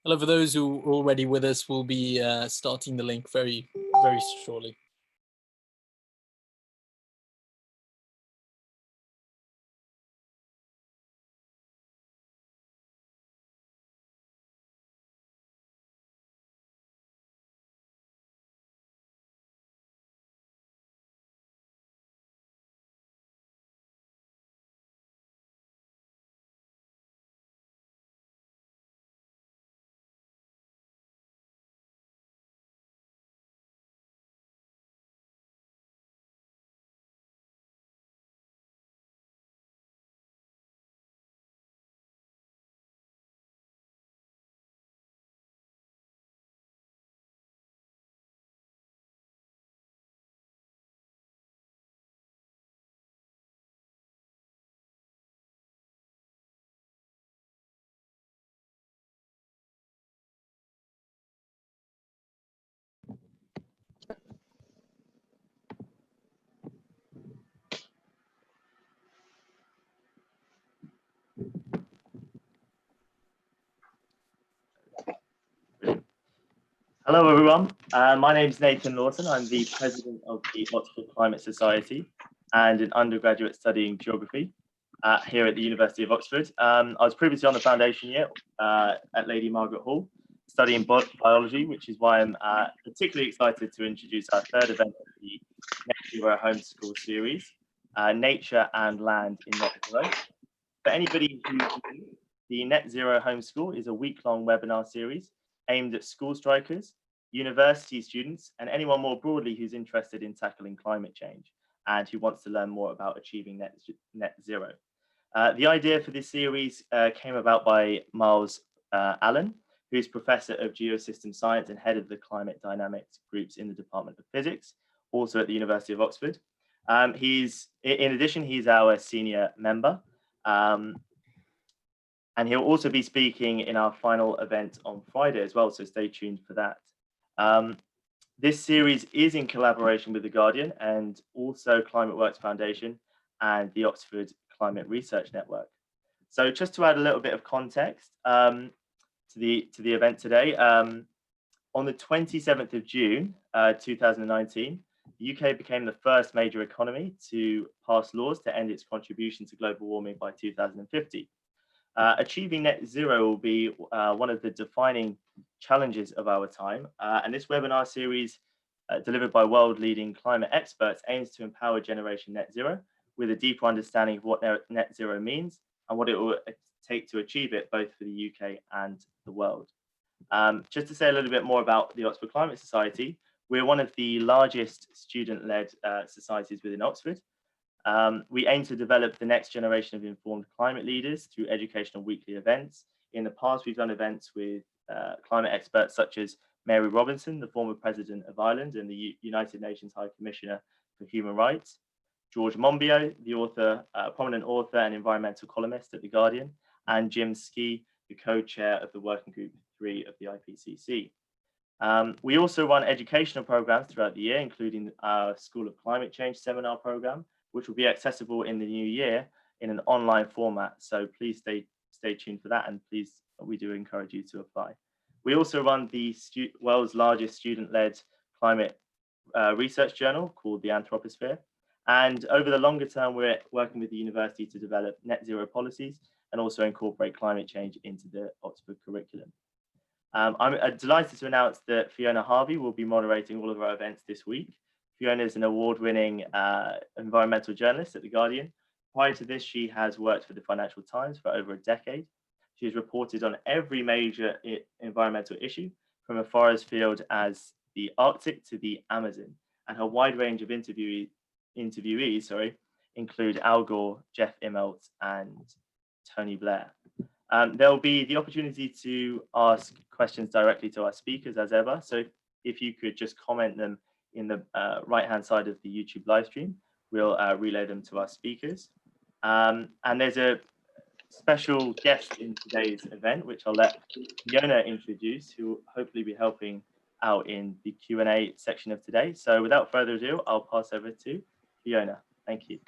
Hello, for those who are already with us, we'll be starting the link very shortly. Hello everyone, my name is Nathan Lawson. I'm the president of the Oxford Climate Society and an undergraduate studying geography here at the University of Oxford. I was previously on the foundation year at Lady Margaret Hall studying biology, which is why I'm particularly excited to introduce our third event of the Net Zero Homeschool series, Nature and Land in Net Zero. For anybody who's new, the Net Zero Homeschool is a week-long webinar series aimed at school strikers, university students, and anyone more broadly who's interested in tackling climate change and who wants to learn more about achieving net zero. The idea for this series came about by Miles Allen, who's Professor of Geosystem Science and Head of the Climate Dynamics Groups in the Department of Physics, also at the University of Oxford. In addition, he's our senior member. And he'll also be speaking in our final event on Friday as well, so stay tuned for that. This series is in collaboration with The Guardian and also Climate Works Foundation and the Oxford Climate Research Network. So just to add a little bit of context to the event today, on the 27th of June, 2019, the UK became the first major economy to pass laws to end its contribution to global warming by 2050. Achieving net zero will be one of the defining challenges of our time. And this webinar series, delivered by world-leading climate experts, aims to empower Generation Net Zero with a deeper understanding of what net zero means and what it will take to achieve it, both for the UK and the world. Just to say a little bit more about the Oxford Climate Society, we're one of the largest student-led societies within Oxford. We aim to develop the next generation of informed climate leaders through educational weekly events. In the past, we've done events with climate experts such as Mary Robinson, the former president of Ireland and the United Nations High Commissioner for Human Rights, George Monbiot, the prominent author and environmental columnist at The Guardian, and Jim Skee, the co-chair of the Working Group 3 of the IPCC. We also run educational programs throughout the year, including our School of Climate Change seminar program, which will be accessible in the new year in an online format. So please stay tuned for that, and please, we do encourage you to apply. We also run the world's largest student-led climate research journal called The Anthroposphere. And over the longer term, we're working with the university to develop net zero policies and also incorporate climate change into the Oxford curriculum. I'm delighted to announce that Fiona Harvey will be moderating all of our events this week. Fiona is an award-winning environmental journalist at The Guardian. Prior to this, she has worked for the Financial Times for over a decade. She has reported on every major environmental issue, from a forest field as the Arctic to the Amazon, and her wide range of interviewees include Al Gore, Jeff Immelt, and Tony Blair. There will be the opportunity to ask questions directly to our speakers as ever. So if you could just comment them in the right-hand side of the YouTube live stream, we'll relay them to our speakers. And there's a special guest in today's event, which I'll let Fiona introduce, who will hopefully be helping out in the Q&A section of today. So without further ado, I'll pass over to Fiona. Thank you.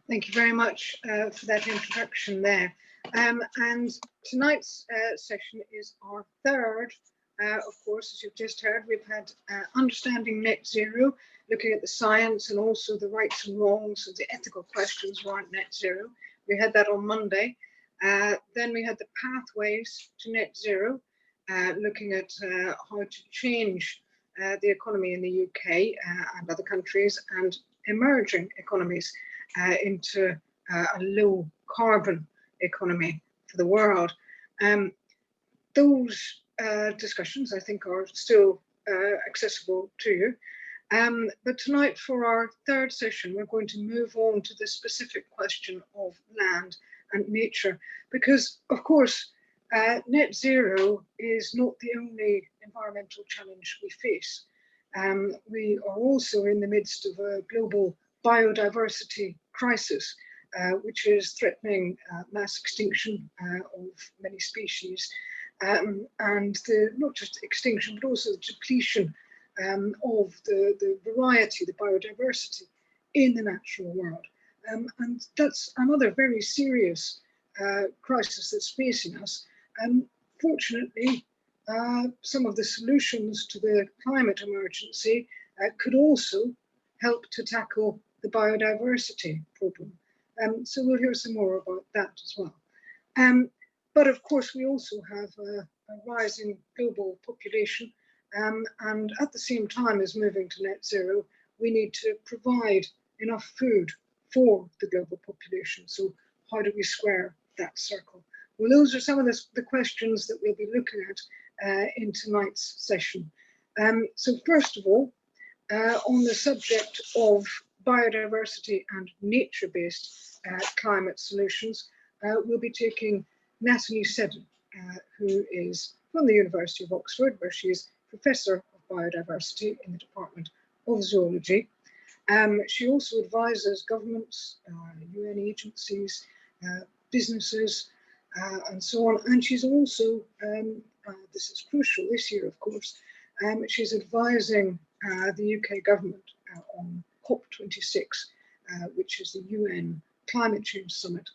Thank you very much for that introduction there. And tonight's session is our third. Of course, as you've just heard, we've had Understanding Net Zero, looking at the science and also the rights and wrongs of the ethical questions around net zero. We had that on Monday. Then we had the pathways to net zero, looking at how to change the economy in the UK and other countries and emerging economies into a low carbon economy for the world. Those discussions, I think, are still accessible to you. But tonight, for our third session, we're going to move on to the specific question of land and nature, because, of course, net zero is not the only environmental challenge we face. We are also in the midst of a global biodiversity crisis, which is threatening mass extinction of many species, and not just extinction, but also the depletion of the variety, the biodiversity in the natural world. And that's another very serious crisis that's facing us. Fortunately, some of the solutions to the climate emergency could also help to tackle the biodiversity problem. So we'll hear some more about that as well. But of course, we also have a rising global population, and at the same time as moving to net zero, we need to provide enough food for the global population. So how do we square that circle? Well, those are some of the questions that we'll be looking at in tonight's session. So first of all, on the subject of biodiversity and nature-based climate solutions, we'll be taking Nathalie Seddon, who is from the University of Oxford, where she is Professor of Biodiversity in the Department of Zoology. She also advises governments, UN agencies, businesses, and so on. And she's also, this is crucial this year, of course, she's advising the UK government on COP26, which is the UN Climate Change Summit,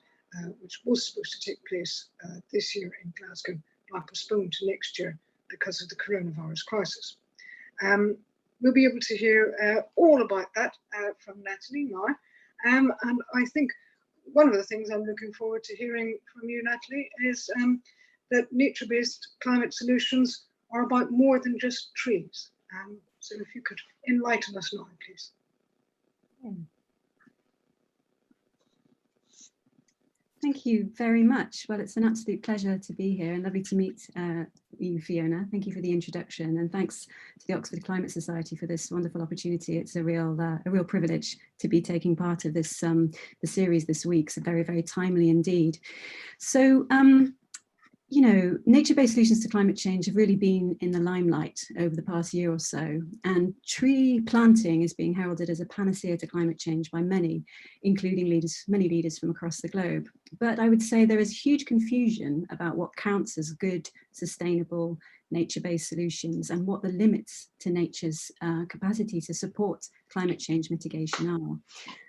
which was supposed to take place this year in Glasgow, but postponed to next year because of the coronavirus crisis. We'll be able to hear all about that from Nathalie now. And I think one of the things I'm looking forward to hearing from you, Nathalie, is that nature-based climate solutions are about more than just trees. So if you could enlighten us now, please. Thank you very much. Well, it's an absolute pleasure to be here and lovely to meet you, Fiona. Thank you for the introduction, and thanks to the Oxford Climate Society for this wonderful opportunity. It's a real privilege to be taking part of this the series this week. So very, very timely indeed. So, you know, nature-based solutions to climate change have really been in the limelight over the past year or so, and tree planting is being heralded as a panacea to climate change by many, including many leaders from across the globe. But I would say there is huge confusion about what counts as good, sustainable, nature-based solutions and what the limits to nature's capacity to support climate change mitigation are.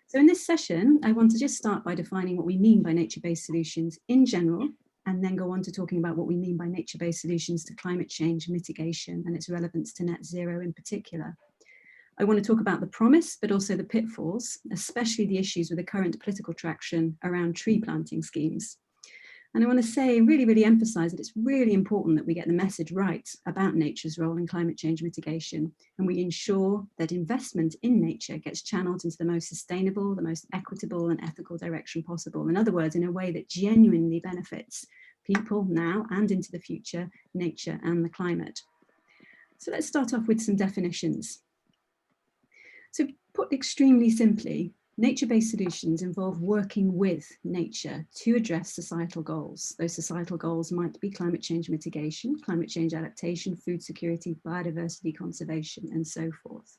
So in this session, I want to just start by defining what we mean by nature-based solutions in general, and then go on to talking about what we mean by nature-based solutions to climate change mitigation and its relevance to net zero in particular. I want to talk about the promise, but also the pitfalls, especially the issues with the current political traction around tree planting schemes. And I want to say, really, really emphasize that it's really important that we get the message right about nature's role in climate change mitigation, and we ensure that investment in nature gets channeled into the most sustainable, the most equitable and ethical direction possible. In other words, in a way that genuinely benefits people now and into the future, nature and the climate. So let's start off with some definitions. So put extremely simply, nature-based solutions involve working with nature to address societal goals. Those societal goals might be climate change mitigation, climate change adaptation, food security, biodiversity conservation, and so forth.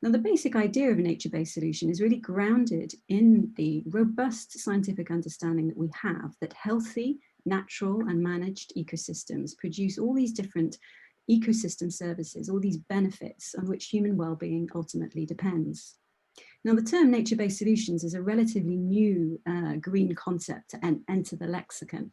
Now, the basic idea of a nature-based solution is really grounded in the robust scientific understanding that we have that healthy, natural, and managed ecosystems produce all these different ecosystem services, all these benefits on which human well-being ultimately depends. Now, the term nature-based solutions is a relatively new green concept to enter the lexicon,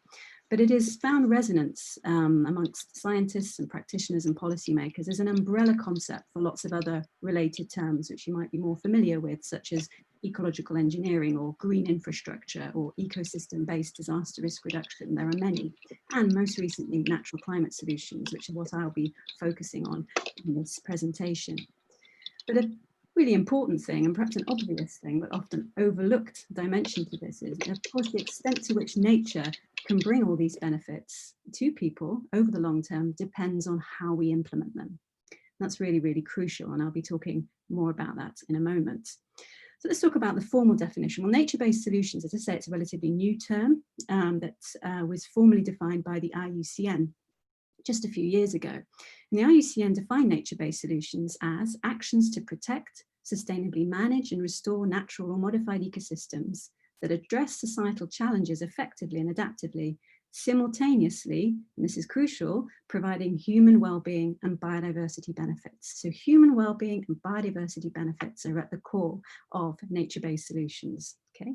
but it has found resonance amongst scientists and practitioners and policymakers as an umbrella concept for lots of other related terms, which you might be more familiar with, such as ecological engineering or green infrastructure or ecosystem-based disaster risk reduction. There are many, and most recently, natural climate solutions, which is what I'll be focusing on in this presentation. But a really important thing, and perhaps an obvious thing, but often overlooked dimension to this is, of course, the extent to which nature can bring all these benefits to people over the long term depends on how we implement them. That's really, really crucial, and I'll be talking more about that in a moment. So let's talk about the formal definition. Well, nature-based solutions, as I say, it's a relatively new term that was formally defined by the IUCN just a few years ago. And the IUCN defined nature-based solutions as actions to protect, sustainably manage and restore natural or modified ecosystems that address societal challenges effectively and adaptively, simultaneously, and this is crucial, providing human well-being and biodiversity benefits. So human well-being and biodiversity benefits are at the core of nature-based solutions, okay?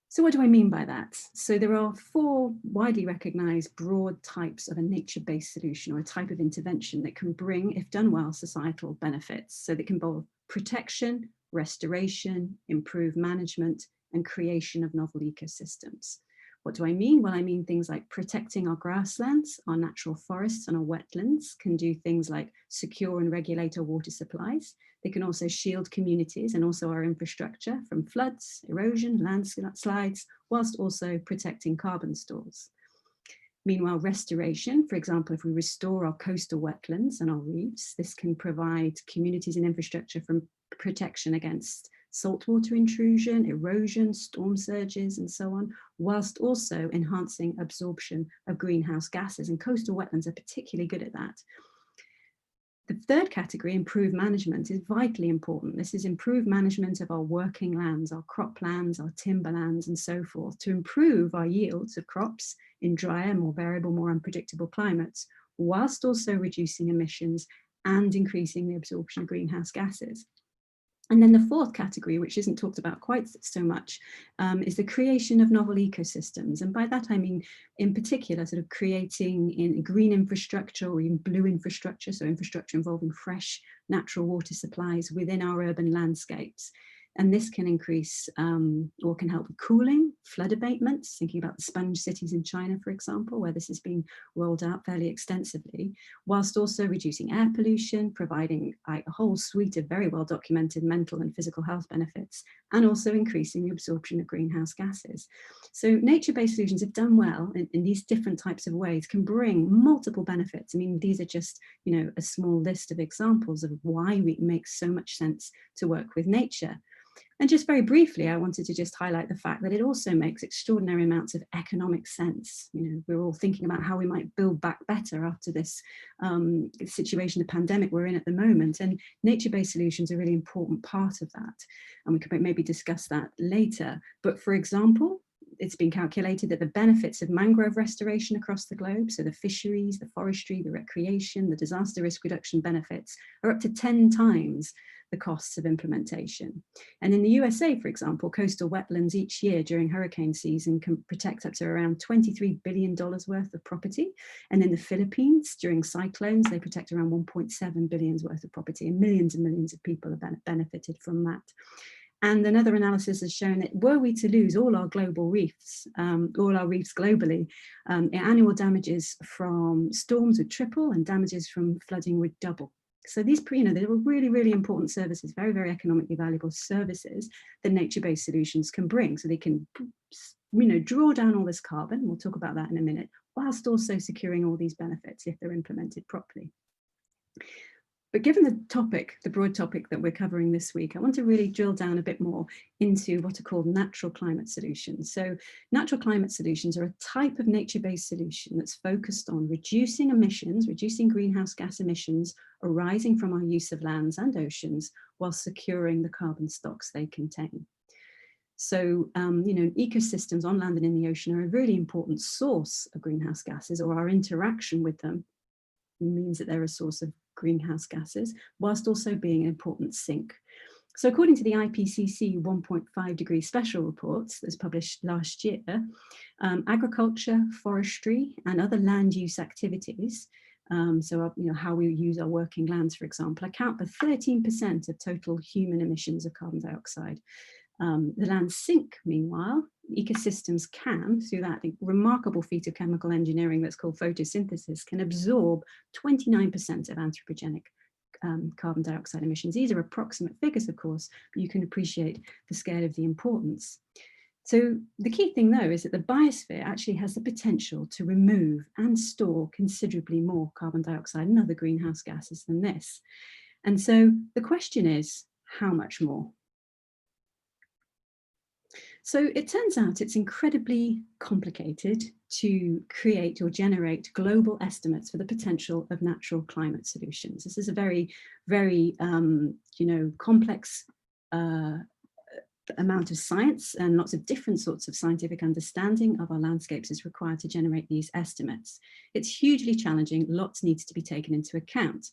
So what do I mean by that? So there are 4 widely recognized broad types of a nature-based solution or a type of intervention that can bring, if done well, societal benefits. So that can involve protection, restoration, improved management, and creation of novel ecosystems. What do I mean? Well, I mean things like protecting our grasslands, our natural forests, and our wetlands can do things like secure and regulate our water supplies. They can also shield communities and also our infrastructure from floods, erosion, landslides, whilst also protecting carbon stores. Meanwhile, restoration, for example, if we restore our coastal wetlands and our reefs, this can provide communities and infrastructure from protection against saltwater intrusion, erosion, storm surges, and so on, whilst also enhancing absorption of greenhouse gases. And coastal wetlands are particularly good at that. The third category, improved management, is vitally important. This is improved management of our working lands, our croplands, our timberlands, and so forth, to improve our yields of crops in drier, more variable, more unpredictable climates, whilst also reducing emissions and increasing the absorption of greenhouse gases. And then the fourth category, which isn't talked about quite so much, is the creation of novel ecosystems. And by that, I mean, in particular, sort of creating in green infrastructure or even blue infrastructure, so infrastructure involving fresh natural water supplies within our urban landscapes. And this can increase or can help with cooling, flood abatements, thinking about the sponge cities in China, for example, where this is being rolled out fairly extensively, whilst also reducing air pollution, providing a whole suite of very well documented mental and physical health benefits, and also increasing the absorption of greenhouse gases. So nature-based solutions, if done well in these different types of ways, can bring multiple benefits. I mean, these are just, you know, a small list of examples of why it makes so much sense to work with nature. And just very briefly, I wanted to just highlight the fact that it also makes extraordinary amounts of economic sense. You know, we're all thinking about how we might build back better after this situation, the pandemic we're in at the moment, and nature-based solutions are a really important part of that. And we could maybe discuss that later. But for example, it's been calculated that the benefits of mangrove restoration across the globe, so the fisheries, the forestry, the recreation, the disaster risk reduction benefits, are up to 10 times the costs of implementation. And in the USA, for example, coastal wetlands each year during hurricane season can protect up to around $23 billion worth of property. And in the Philippines, during cyclones, they protect around $1.7 billion worth of property, and millions of people have benefited from that. And another analysis has shown that were we to lose all our global reefs, all our reefs globally, annual damages from storms would triple and damages from flooding would double. So these, you know, they were really, really important services, very, very economically valuable services that nature-based solutions can bring. So they can, you know, draw down all this carbon, we'll talk about that in a minute, whilst also securing all these benefits if they're implemented properly. But given the topic, the broad topic that we're covering this week, I want to really drill down a bit more into what are called natural climate solutions. So natural climate solutions are a type of nature-based solution that's focused on reducing emissions, reducing greenhouse gas emissions arising from our use of lands and oceans while securing the carbon stocks they contain. So, you know, ecosystems on land and in the ocean are a really important source of greenhouse gases, or our interaction with them means that they're a source of greenhouse gases, whilst also being an important sink. So according to the IPCC 1.5 degree special reports that was published last year, agriculture, forestry and other land use activities, so how we use our working lands, for example, account for 13% of total human emissions of carbon dioxide. The lands sink, meanwhile, ecosystems can, through that remarkable feat of chemical engineering that's called photosynthesis, can absorb 29% of anthropogenic carbon dioxide emissions. These are approximate figures, of course, but you can appreciate the scale of the importance. So the key thing, though, is that the biosphere actually has the potential to remove and store considerably more carbon dioxide and other greenhouse gases than this. And so the question is, how much more? So it turns out it's incredibly complicated to create or generate global estimates for the potential of natural climate solutions. This is a very, very, complex amount of science, and lots of different sorts of scientific understanding of our landscapes is required to generate these estimates. It's hugely challenging. Lots needs to be taken into account.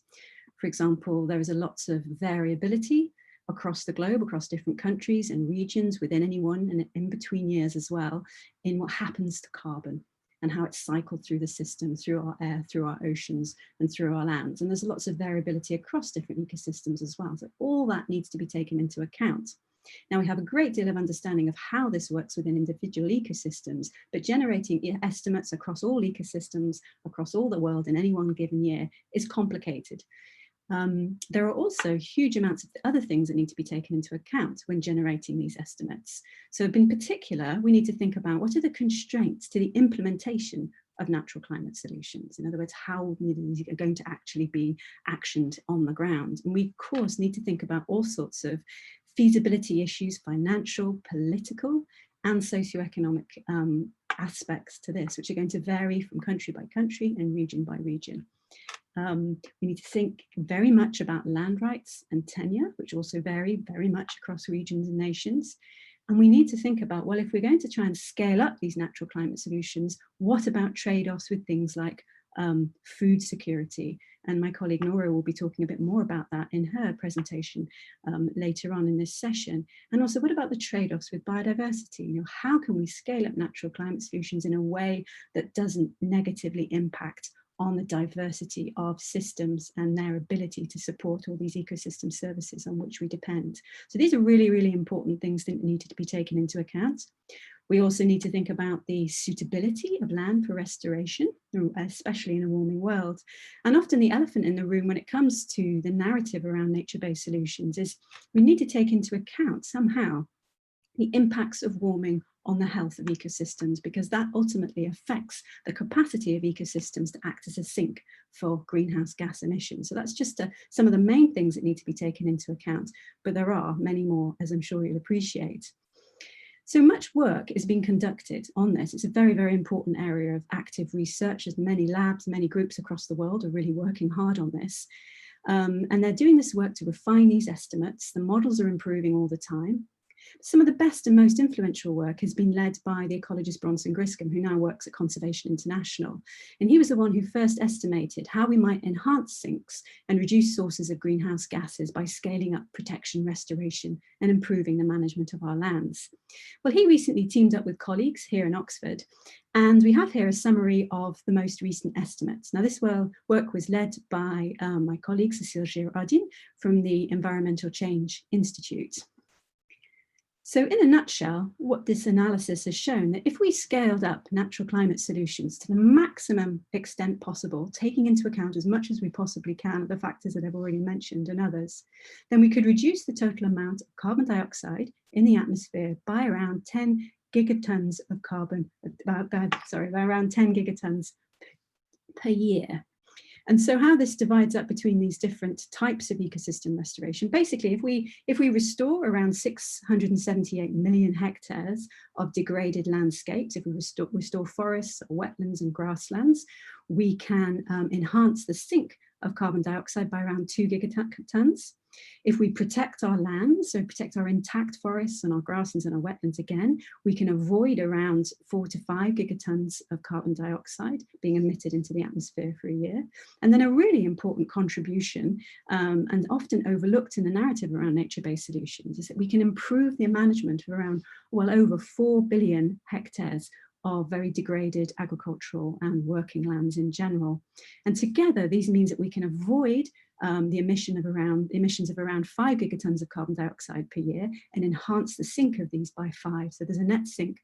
For example, there is a lots of variability across the globe, across different countries and regions within any one and in between years as well, in what happens to carbon and how it's cycled through the system, through our air, through our oceans and through our lands. And there's lots of variability across different ecosystems as well. So all that needs to be taken into account. Now we have a great deal of understanding of how this works within individual ecosystems, but generating estimates across all ecosystems, across all the world in any one given year is complicated. There are also huge amounts of other things that need to be taken into account when generating these estimates. So in particular, we need to think about what are the constraints to the implementation of natural climate solutions. In other words, how these are going to actually be actioned on the ground. And we, of course, need to think about all sorts of feasibility issues, financial, political, and socioeconomic aspects to this, which are going to vary from country by country and region by region. We need to think very much about land rights and tenure, which also vary very much across regions and nations. And we need to think about, well, if we're going to try and scale up these natural climate solutions, what about trade-offs with things like food security? And my colleague Nora will be talking a bit more about that in her presentation later on in this session. And also, what about the trade-offs with biodiversity? How can we scale up natural climate solutions in a way that doesn't negatively impact on the diversity of systems and their ability to support all these ecosystem services on which we depend? So these are really, really important things that need to be taken into account. We also need to think about the suitability of land for restoration, especially in a warming world. And often the elephant in the room when it comes to the narrative around nature-based solutions is we need to take into account somehow the impacts of warming on the health of ecosystems, because that ultimately affects the capacity of ecosystems to act as a sink for greenhouse gas emissions. So that's just some of the main things that need to be taken into account, but there are many more, as I'm sure you'll appreciate. So much work is being conducted on this. It's a very, very important area of active research, as many labs, many groups across the world are really working hard on this. And they're doing this work to refine these estimates. The models are improving all the time. Some of the best and most influential work has been led by the ecologist Bronson Griscom, who now works at Conservation International. And he was the one who first estimated how we might enhance sinks and reduce sources of greenhouse gases by scaling up protection, restoration, and improving the management of our lands. Well, he recently teamed up with colleagues here in Oxford, and we have here a summary of the most recent estimates. Now, this work was led by my colleague Cécile Girardin from the Environmental Change Institute. So in a nutshell, what this analysis has shown, that if we scaled up natural climate solutions to the maximum extent possible, taking into account as much as we possibly can of the factors that I've already mentioned and others, then we could reduce the total amount of carbon dioxide in the atmosphere by around 10 gigatons of carbon, by around 10 gigatons per year. And so how this divides up between these different types of ecosystem restoration, basically, if we restore around 678 million hectares of degraded landscapes, if we restore forests, wetlands and grasslands, we can enhance the sink of carbon dioxide by around 2 gigatons. If we protect our lands, so protect our intact forests and our grasslands and our wetlands again, we can avoid around 4 to 5 gigatons of carbon dioxide being emitted into the atmosphere for a year. And then a really important contribution, and often overlooked in the narrative around nature-based solutions, is that we can improve the management of around, well, over 4 billion hectares of very degraded agricultural and working lands in general. And together, these means that we can avoid the emissions of around 5 gigatons of carbon dioxide per year and enhance the sink of these by 5. So there's a net sink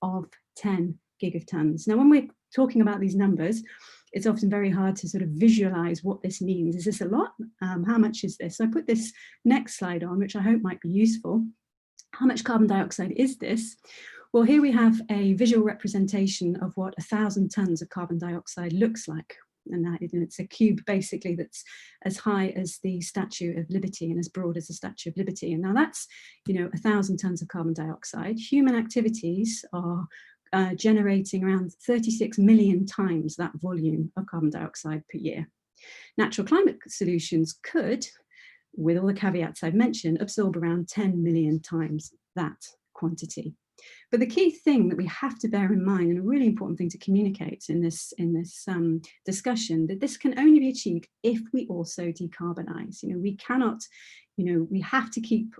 of 10 gigatons. Now, when we're talking about these numbers, it's often very hard to sort of visualize what this means. Is this a lot? How much is this? So I put this next slide on, which I hope might be useful. How much carbon dioxide is this? Well, here we have a visual representation of what 1,000 tons of carbon dioxide looks like. And that, it's a cube basically that's as high as the Statue of Liberty and as broad as the Statue of Liberty. And now that's, 1,000 tons of carbon dioxide. Human activities are generating around 36 million times that volume of carbon dioxide per year. Natural climate solutions could, with all the caveats I've mentioned, absorb around 10 million times that quantity. But the key thing that we have to bear in mind, and a really important thing to communicate in this discussion, that this can only be achieved if we also decarbonize. We cannot, we have to keep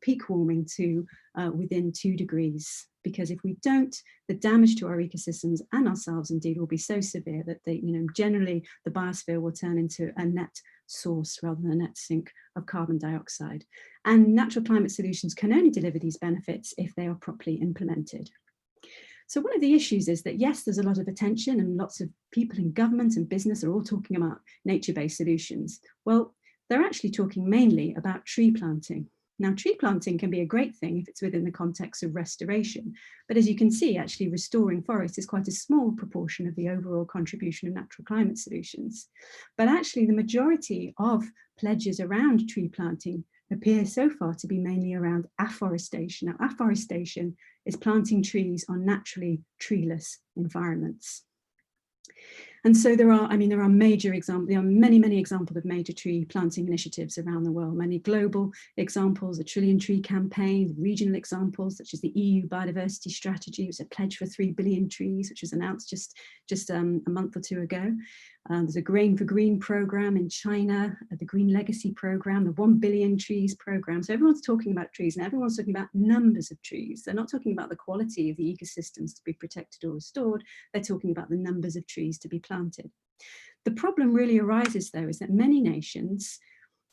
peak warming to within 2 degrees, because if we don't, the damage to our ecosystems and ourselves indeed will be so severe that generally the biosphere will turn into a net source rather than a net sink of carbon dioxide. And natural climate solutions can only deliver these benefits if they are properly implemented. So one of the issues is that, yes, there's a lot of attention and lots of people in government and business are all talking about nature-based solutions. Well, they're actually talking mainly about tree planting. Now, tree planting can be a great thing if it's within the context of restoration. But as you can see, actually restoring forests is quite a small proportion of the overall contribution of natural climate solutions. But actually the majority of pledges around tree planting appear so far to be mainly around afforestation. Now, afforestation is planting trees on naturally treeless environments. And so there are major examples, there are many examples of major tree planting initiatives around the world, many global examples, the Trillion Tree Campaign, regional examples such as the EU Biodiversity Strategy, which is a pledge for 3 billion trees, which was announced just a month or 2 ago. There's a Grain for Green program in China, the Green Legacy program, the 1 billion trees program. So everyone's talking about trees and everyone's talking about numbers of trees. They're not talking about the quality of the ecosystems to be protected or restored. They're talking about the numbers of trees to be planted. The problem really arises, though, is that many nations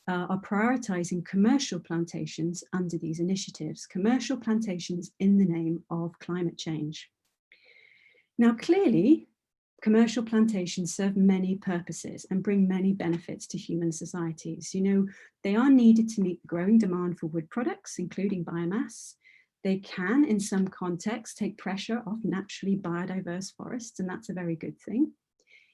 are prioritizing commercial plantations under these initiatives, commercial plantations in the name of climate change. Now, clearly, commercial plantations serve many purposes and bring many benefits to human societies. They are needed to meet the growing demand for wood products, including biomass. They can, in some contexts, take pressure off naturally biodiverse forests, and that's a very good thing.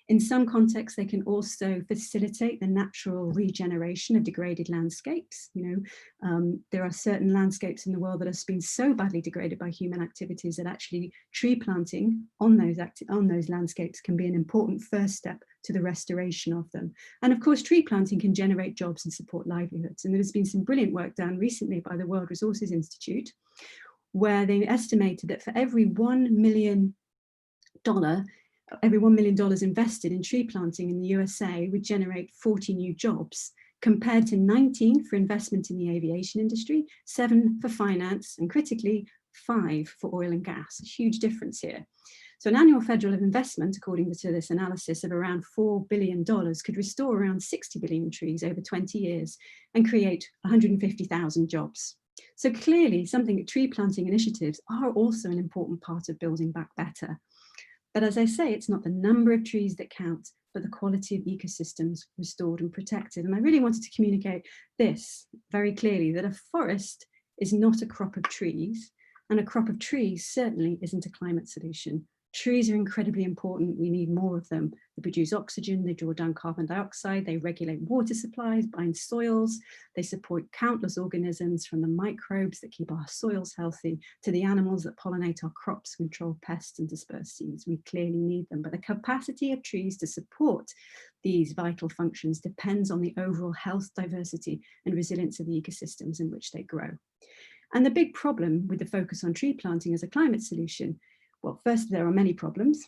In some contexts, they can also facilitate the natural regeneration of degraded landscapes. There are certain landscapes in the world that have been so badly degraded by human activities that actually tree planting on those landscapes can be an important first step to the restoration of them. And of course, tree planting can generate jobs and support livelihoods. And there's been some brilliant work done recently by the World Resources Institute, where they estimated that for every $1 million invested in tree planting in the USA would generate 40 new jobs, compared to 19 for investment in the aviation industry, 7 for finance, and critically 5 for oil and gas. A huge difference here. So an annual federal investment, according to this analysis, of around $4 billion could restore around 60 billion trees over 20 years and create 150,000 jobs. So clearly, tree planting initiatives are also an important part of building back better. But as I say, it's not the number of trees that count, but the quality of ecosystems restored and protected. And I really wanted to communicate this very clearly, that a forest is not a crop of trees, and a crop of trees certainly isn't a climate solution. Trees are incredibly important. We need more of them. They produce oxygen, they draw down carbon dioxide, they regulate water supplies, bind soils, they support countless organisms, from the microbes that keep our soils healthy to the animals that pollinate our crops, control pests and disperse seeds. We clearly need them, but the capacity of trees to support these vital functions depends on the overall health, diversity, and resilience of the ecosystems in which they grow. And the big problem with the focus on tree planting as a climate solution, well, first, there are many problems.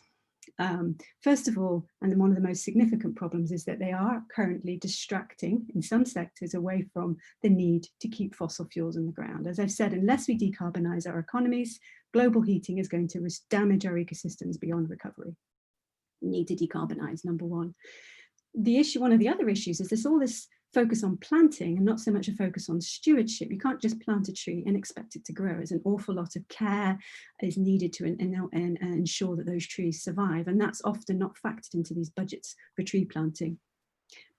First of all, and one of the most significant problems, is that they are currently distracting in some sectors away from the need to keep fossil fuels in the ground. As I've said, unless we decarbonize our economies, global heating is going to damage our ecosystems beyond recovery. We need to decarbonize, number one. The issue, one of the other issues, is this all this focus on planting and not so much a focus on stewardship. You can't just plant a tree and expect it to grow. There's an awful lot of care is needed to ensure that those trees survive, and that's often not factored into these budgets for tree planting.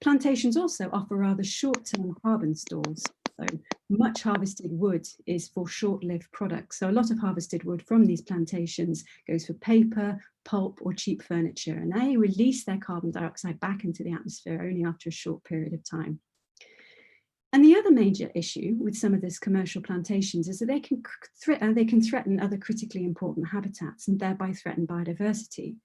Plantations also offer rather short-term carbon stores. So much harvested wood is for short-lived products. So a lot of harvested wood from these plantations goes for paper, pulp, or cheap furniture, and they release their carbon dioxide back into the atmosphere only after a short period of time. And the other major issue with some of these commercial plantations is that they can threaten other critically important habitats and thereby threaten biodiversity.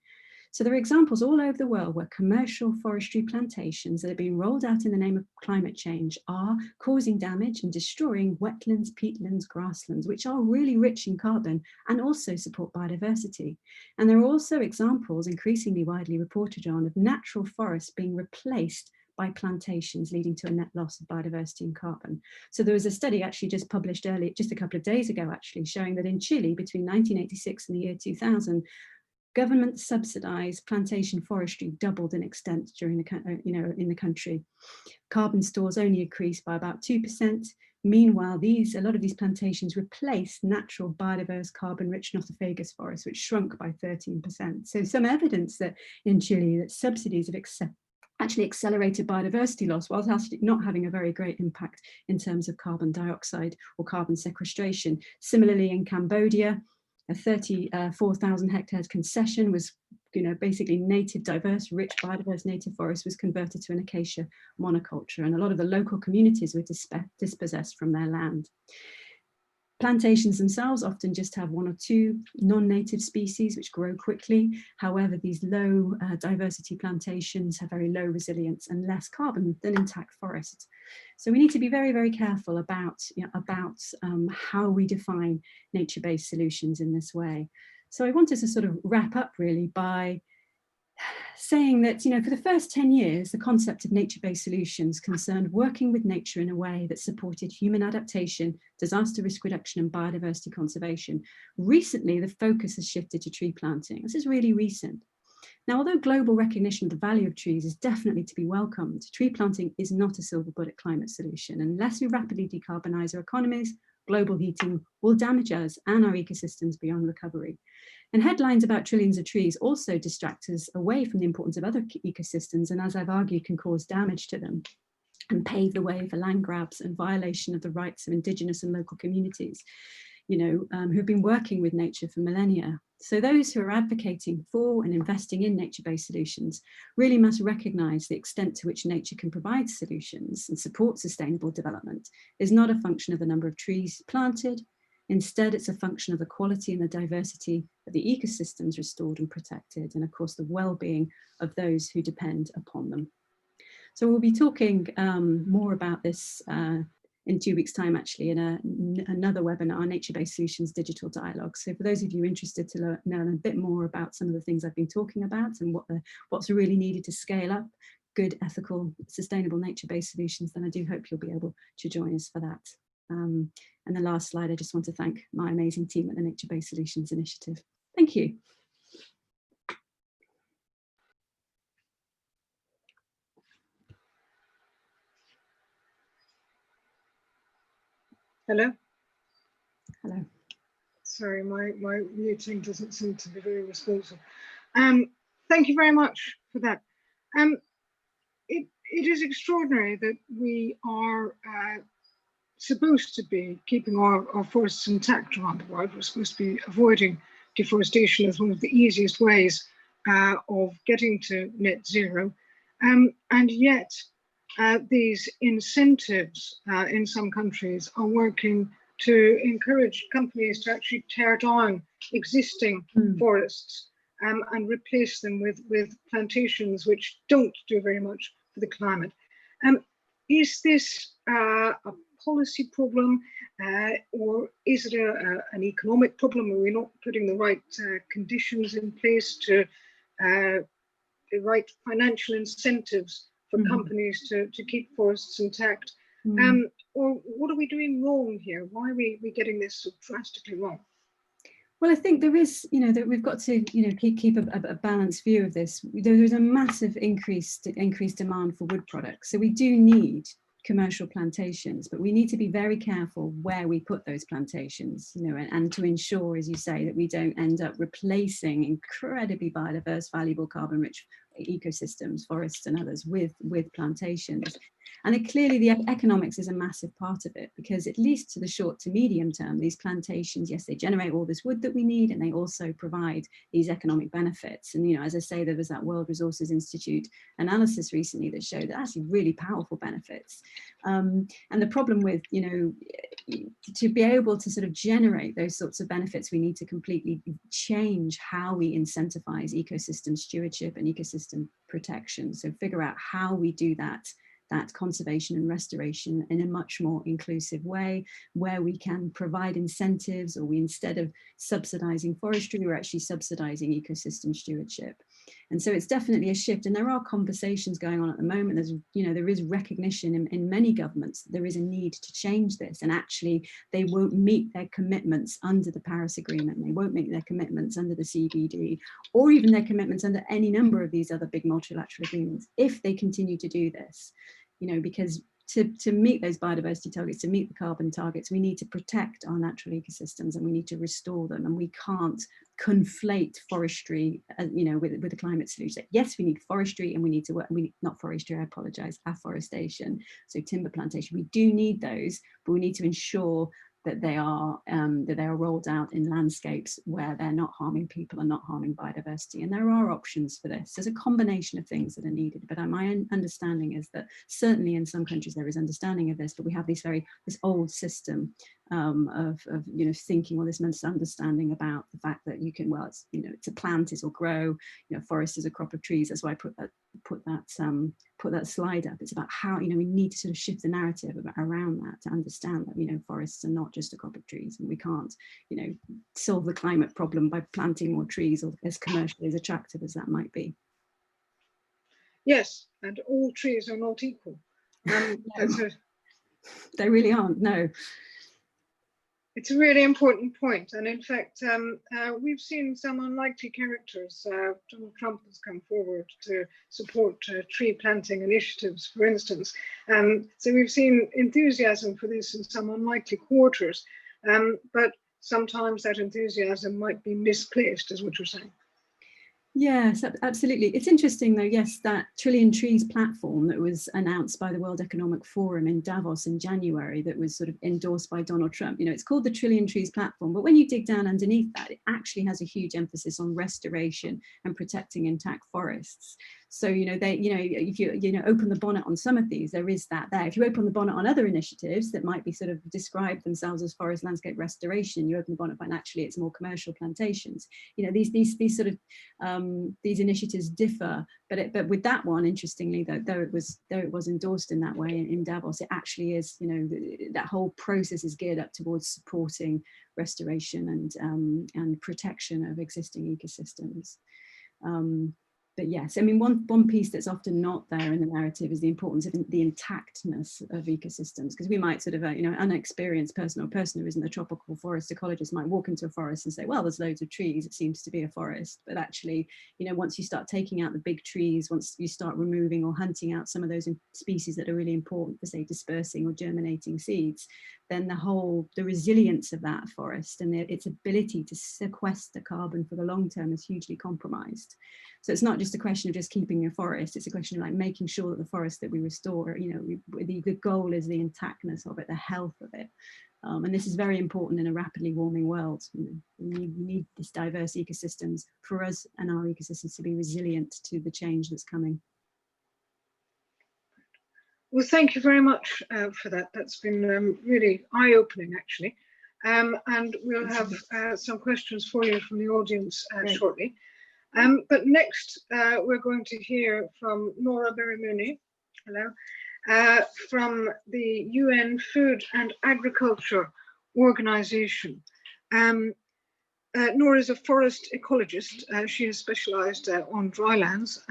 So there are examples all over the world where commercial forestry plantations that are being rolled out in the name of climate change are causing damage and destroying wetlands, peatlands, grasslands, which are really rich in carbon and also support biodiversity. And there are also examples, increasingly widely reported on, of natural forests being replaced by plantations, leading to a net loss of biodiversity and carbon. So there was a study actually just published earlier, just a couple of days ago actually, showing that in Chile between 1986 and the year 2000, government subsidized plantation forestry doubled in extent during in the country. Carbon stores only increased by about 2%. Meanwhile, a lot of these plantations replaced natural biodiverse carbon-rich Nothofagus forests, which shrunk by 13%. So some evidence that in Chile that subsidies have actually accelerated biodiversity loss, whilst actually not having a very great impact in terms of carbon dioxide or carbon sequestration. Similarly, in Cambodia, a 34,000 hectares concession was, basically native, diverse, rich, biodiverse native forest was converted to an acacia monoculture, and a lot of the local communities were dispossessed from their land. Plantations themselves often just have one or two non-native species which grow quickly. However, these low diversity plantations have very low resilience and less carbon than intact forests. So we need to be very, very careful about how we define nature-based solutions in this way. So I wanted to sort of wrap up really by saying that, for the first 10 years, the concept of nature-based solutions concerned working with nature in a way that supported human adaptation, disaster risk reduction, and biodiversity conservation. Recently, the focus has shifted to tree planting. This is really recent. Now, although global recognition of the value of trees is definitely to be welcomed, tree planting is not a silver bullet climate solution. Unless we rapidly decarbonize our economies, global heating will damage us and our ecosystems beyond recovery. And headlines about trillions of trees also distract us away from the importance of other ecosystems, and as I've argued, can cause damage to them and pave the way for land grabs and violation of the rights of Indigenous and local communities, who've been working with nature for millennia. So those who are advocating for and investing in nature-based solutions really must recognize the extent to which nature can provide solutions and support sustainable development is not a function of the number of trees planted. Instead, it's a function of the quality and the diversity of the ecosystems restored and protected, and of course, the well-being of those who depend upon them. So we'll be talking more about this in 2 weeks' time, actually, in another webinar, Nature-Based Solutions Digital Dialogue. So for those of you interested to learn a bit more about some of the things I've been talking about and what's really needed to scale up good, ethical, sustainable nature-based solutions, then I do hope you'll be able to join us for that. And the last slide, I just want to thank my amazing team at the Nature-Based Solutions Initiative. Thank you. Hello? Hello. Sorry, my muting doesn't seem to be very responsive. Thank you very much for that. It is extraordinary that we are supposed to be keeping our forests intact around the world. We're supposed to be avoiding deforestation as one of the easiest ways of getting to net zero. And yet these incentives in some countries are working to encourage companies to actually tear down existing forests and replace them with plantations which don't do very much for the climate. Is this a policy problem, or is it an economic problem? Are we not putting the right conditions in place to the right financial incentives for companies to keep forests intact? Or what are we doing wrong here? Why are we getting this so drastically wrong? Well, I think there is, that we've got to, keep a balanced view of this. There is a massive increased demand for wood products. So we do need commercial plantations, but we need to be very careful where we put those plantations, and to ensure, as you say, that we don't end up replacing incredibly biodiverse, valuable, carbon-rich ecosystems, forests and others with plantations. And clearly the economics is a massive part of it, because at least to the short to medium term, these plantations, yes, they generate all this wood that we need, and they also provide these economic benefits. And, as I say, there was that World Resources Institute analysis recently that showed that actually really powerful benefits. And the problem with, to be able to sort of generate those sorts of benefits, we need to completely change how we incentivize ecosystem stewardship and ecosystem protection. So figure out how we do that conservation and restoration in a much more inclusive way, where we can provide incentives, or we, instead of subsidizing forestry, we're actually subsidizing ecosystem stewardship. And so it's definitely a shift, and there are conversations going on at the moment. There's, there is recognition in many governments that there is a need to change this, and actually they won't meet their commitments under the Paris Agreement, they won't meet their commitments under the CBD, or even their commitments under any number of these other big multilateral agreements, if they continue to do this. Because to meet those biodiversity targets, to meet the carbon targets, we need to protect our natural ecosystems, and we need to restore them. And we can't conflate forestry, with the climate solution. Yes, we need forestry, and we need to work, not forestry, I apologize, afforestation. So timber plantation, we do need those, but we need to ensure that they are rolled out in landscapes where they're not harming people and not harming biodiversity. And there are options for this. There's a combination of things that are needed, but my understanding is that certainly in some countries there is understanding of this, but we have this old system of thinking, or this misunderstanding about the fact that you can, well, it's, it's a plant, it will grow, forest is a crop of trees. That's why I put that slide up. It's about how, we need to sort of shift the narrative around that, to understand that, forests are not just a crop of trees, and we can't, solve the climate problem by planting more trees, or as commercially as attractive as that might be. Yes, and all trees are not equal. They really aren't, no. It's a really important point, and in fact, we've seen some unlikely characters. Donald Trump has come forward to support tree planting initiatives, for instance. So we've seen enthusiasm for this in some unlikely quarters, but sometimes that enthusiasm might be misplaced, is what you're saying. Yes, absolutely. It's interesting though, yes, that Trillion Trees platform that was announced by the World Economic Forum in Davos in January, that was sort of endorsed by Donald Trump, it's called the Trillion Trees platform, but when you dig down underneath that, it actually has a huge emphasis on restoration and protecting intact forests. So, if you, open the bonnet on some of these, there is that there. If you open the bonnet on other initiatives that might be sort of describe themselves as forest landscape restoration, you open the bonnet, but actually it's more commercial plantations. These sort of, these initiatives differ, but with that one, interestingly, though it was endorsed in that way in Davos, it actually is, that whole process is geared up towards supporting restoration and protection of existing ecosystems. But yes, I mean, one piece that's often not there in the narrative is the importance of the intactness of ecosystems, because we might sort of, unexperienced person, or person who isn't a tropical forest ecologist might walk into a forest and say, well, there's loads of trees, it seems to be a forest. But actually, once you start taking out the big trees, once you start removing or hunting out some of those species that are really important for, say, dispersing or germinating seeds, then the resilience of that forest and its ability to sequester carbon for the long term is hugely compromised. So it's not just a question of just keeping your forest, it's a question of like making sure that the forest that we restore, the goal is the intactness of it, the health of it. And this is very important in a rapidly warming world. We need this diverse ecosystems for us and our ecosystems to be resilient to the change that's coming. Well, thank you very much for that. That's been really eye-opening, actually. And we'll have some questions for you from the audience shortly. But next, we're going to hear from Nora Berrahmouni, hello, from the UN Food and Agriculture Organization. Nora is a forest ecologist. She has specialised on drylands,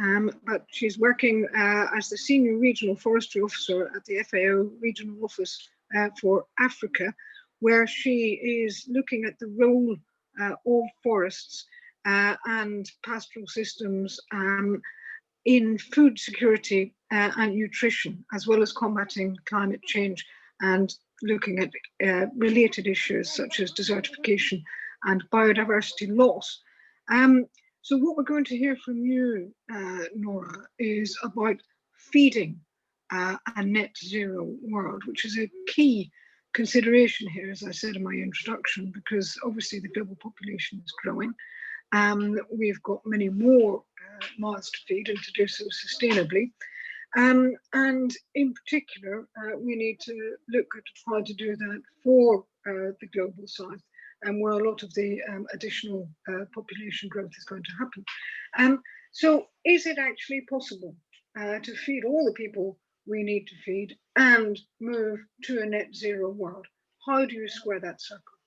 but she's working as the Senior Regional Forestry Officer at the FAO Regional Office for Africa, where she is looking at the role of forests and pastoral systems in food security and nutrition, as well as combating climate change and looking at related issues such as desertification and biodiversity loss. So what we're going to hear from you, Nora, is about feeding a net zero world, which is a key consideration here, as I said in my introduction, because obviously the global population is growing. We've got many more mouths to feed and to do so sustainably. And in particular, we need to look at trying to do that for the global south, and where a lot of the additional population growth is going to happen. So is it actually possible to feed all the people we need to feed and move to a net zero world? How do you square that circle?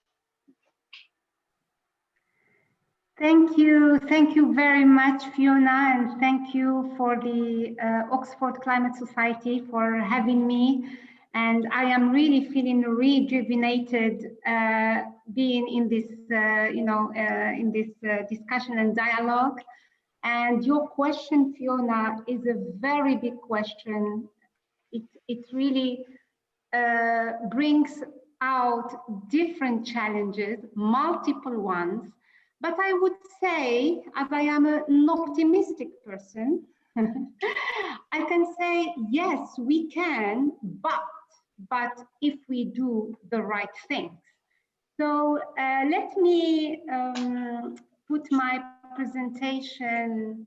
Thank you very much, Fiona, and thank you for the Oxford Climate Society for having me. And I am really feeling rejuvenated being in this, in this discussion and dialogue. And your question, Fiona, is a very big question. It really brings out different challenges, multiple ones. But I would say, as I am an optimistic person, I can say, yes, we can, but if we do the right things. So let me put my presentation,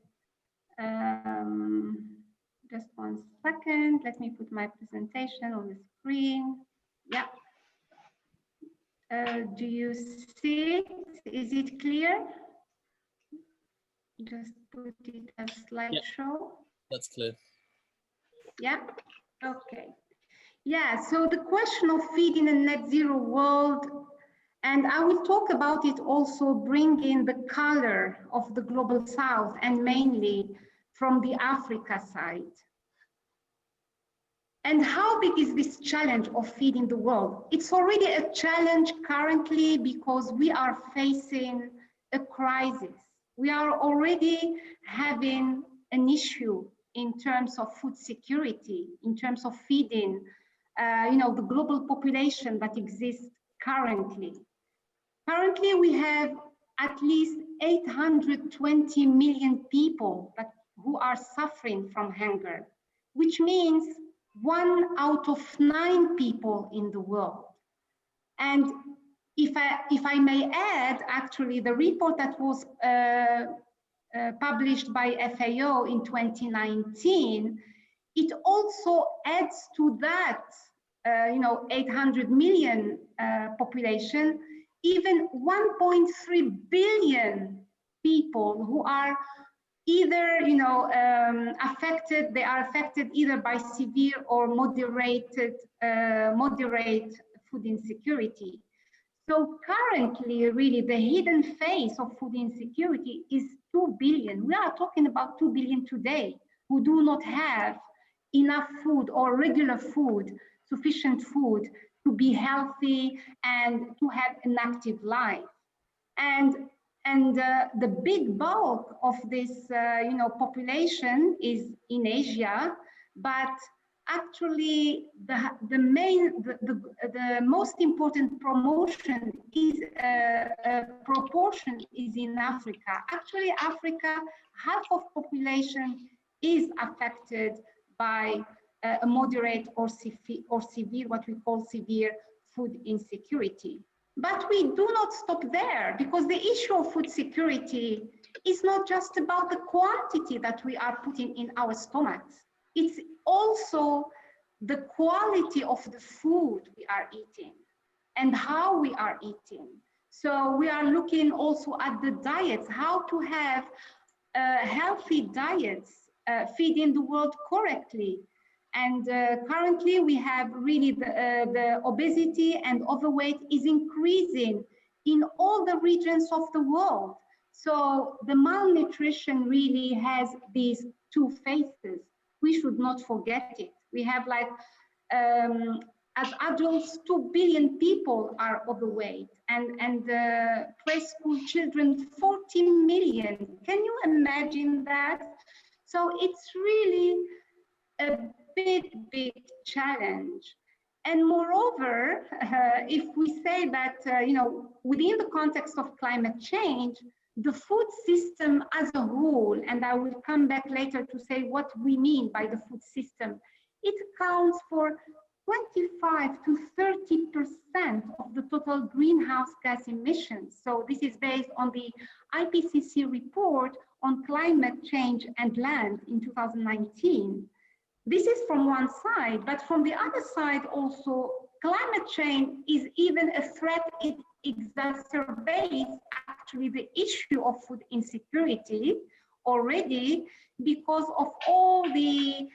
just 1 second. Let me put my presentation on the screen. Yeah. Do you see it? Is it clear? Just put it as slideshow. Yeah, that's clear. Yeah, okay. Yeah, so the question of feeding a net zero world, and I will talk about it also bringing the color of the global south and mainly from the Africa side. And how big is this challenge of feeding the world? It's already a challenge currently because we are facing a crisis. We are already having an issue in terms of food security, in terms of feeding, the global population that exists currently. Currently, we have at least 820 million people who are suffering from hunger, which means 1 out of 9 people in the world. And if I may add, actually, the report that was published by FAO in 2019, it also adds to that, 800 million population, even 1.3 billion people who are either, affected. They are affected either by severe or moderate food insecurity. So currently, really, the hidden face of food insecurity is 2 billion. We are talking about 2 billion today who do not have enough food or regular food, sufficient food to be healthy and to have an active life. And the big bulk of this, population is in Asia, but actually the most important proportion is in Africa. Actually, Africa, half of population is affected by a moderate or severe, what we call severe food insecurity. But we do not stop there, because the issue of food security is not just about the quantity that we are putting in our stomachs. It's also the quality of the food we are eating and how we are eating. So we are looking also at the diets, how to have healthy diets, feeding the world correctly. And currently we have really the obesity and overweight is increasing in all the regions of the world. So the malnutrition really has these two faces. We should not forget it. We have like, as adults, 2 billion people are overweight, and preschool children, 40 million. Can you imagine that? So it's really a big challenge. And moreover, if we say that, within the context of climate change, the food system as a whole, and I will come back later to say what we mean by the food system, it accounts for 25 to 30% of the total greenhouse gas emissions. So this is based on the IPCC report on climate change and land in 2019. This is from one side, but from the other side also, climate change is even a threat. It exacerbates actually the issue of food insecurity already because of all the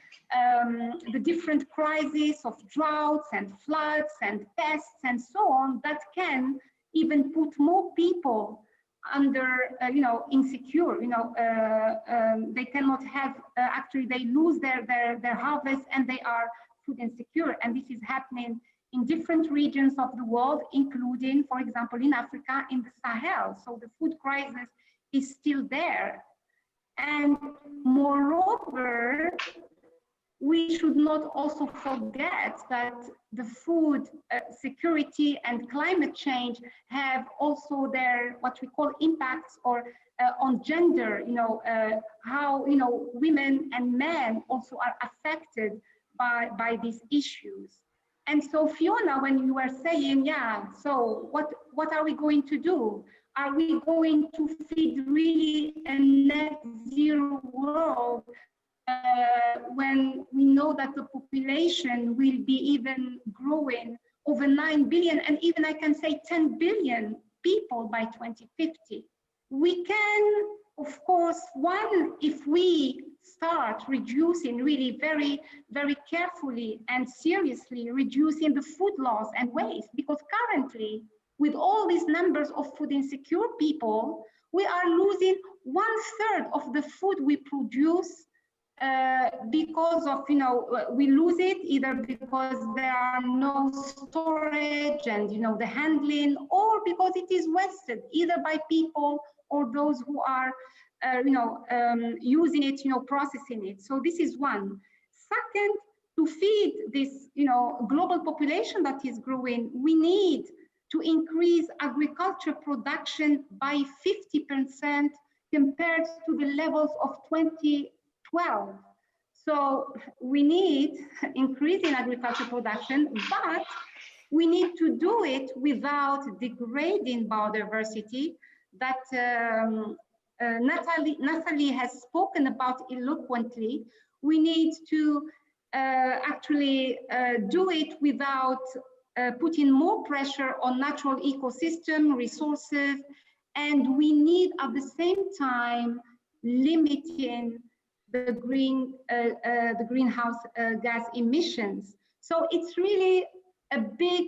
different crises of droughts and floods and pests and so on that can even put more people under, insecure. They cannot have, actually they lose their harvest and they are food insecure. And this is happening in different regions of the world, including, for example, in Africa, in the Sahel. So the food crisis is still there. And moreover, we should not also forget that the food security and climate change have also their, what we call impacts or on gender, how, women and men also are affected by these issues. And so Fiona, when you were saying, yeah, so what are we going to do? Are we going to feed really a net zero world when we know that the population will be even growing over 9 billion and even I can say 10 billion people by 2050? We can, of course, one, if we start reducing really very, very carefully and seriously reducing the food loss and waste, because currently with all these numbers of food insecure people, we are losing 1/3 of the food we produce because of, we lose it either because there are no storage and, the handling, or because it is wasted either by people or those who are, using it, processing it. So this is one. Second, to feed this, global population that is growing, we need to increase agriculture production by 50% compared to the levels of 2012. So we need increase in agriculture production, but we need to do it without degrading biodiversity that Nathalie has spoken about eloquently. We need to actually do it without putting more pressure on natural ecosystem resources, and we need at the same time limiting the greenhouse gas emissions. So it's really a big,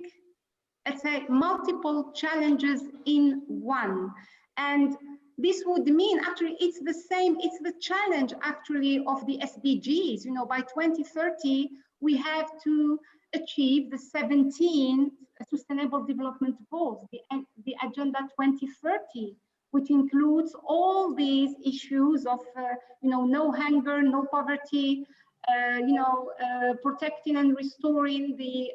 let's say, multiple challenges in one. And this would mean, actually, it's the same, it's the challenge actually of the SDGs. By 2030, we have to achieve the 17 Sustainable Development Goals, the Agenda 2030, which includes all these issues of, no hunger, no poverty, protecting and restoring the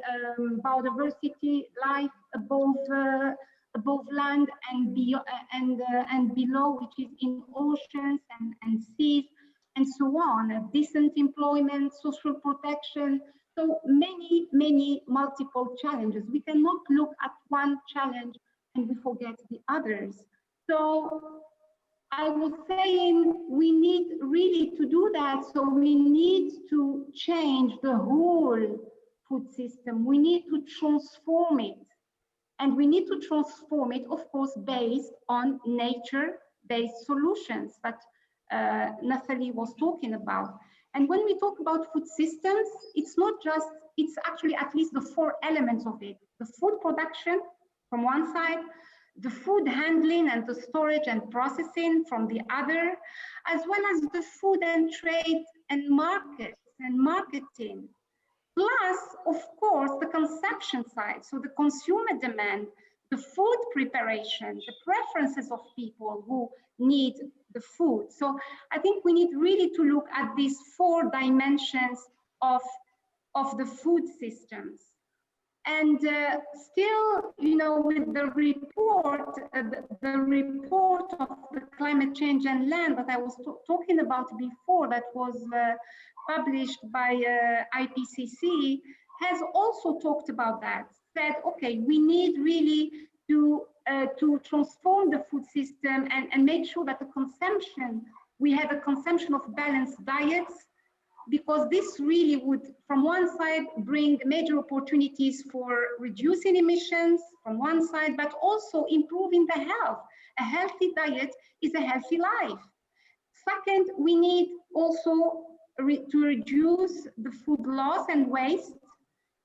biodiversity, life above land and below, which is in oceans and seas, and so on. Decent employment, social protection. So many multiple challenges. We cannot look at one challenge and we forget the others. So I was saying we need really to do that. So we need to change the whole food system. We need to transform it. And we need to transform it, of course, based on nature-based solutions. But Nathalie was talking about. And when we talk about food systems, it's not just, it's actually at least the 4 elements of it. The food production from one side, the food handling and the storage and processing from the other, as well as the food and trade and markets and marketing. Plus, of course, the consumption side, so the consumer demand, the food preparation, the preferences of people who need the food. So I think we need really to look at these 4 dimensions of the food systems. And still, you know, with the report, the report of the climate change and land that I was talking about before, that was published by IPCC, has also talked about that. Said, okay, we need really to transform the food system and make sure that the consumption, we have a consumption of balanced diets, because this really would, from one side, bring major opportunities for reducing emissions from one side, but also improving the health. A healthy diet is a healthy life. Second, we need also to reduce the food loss and waste,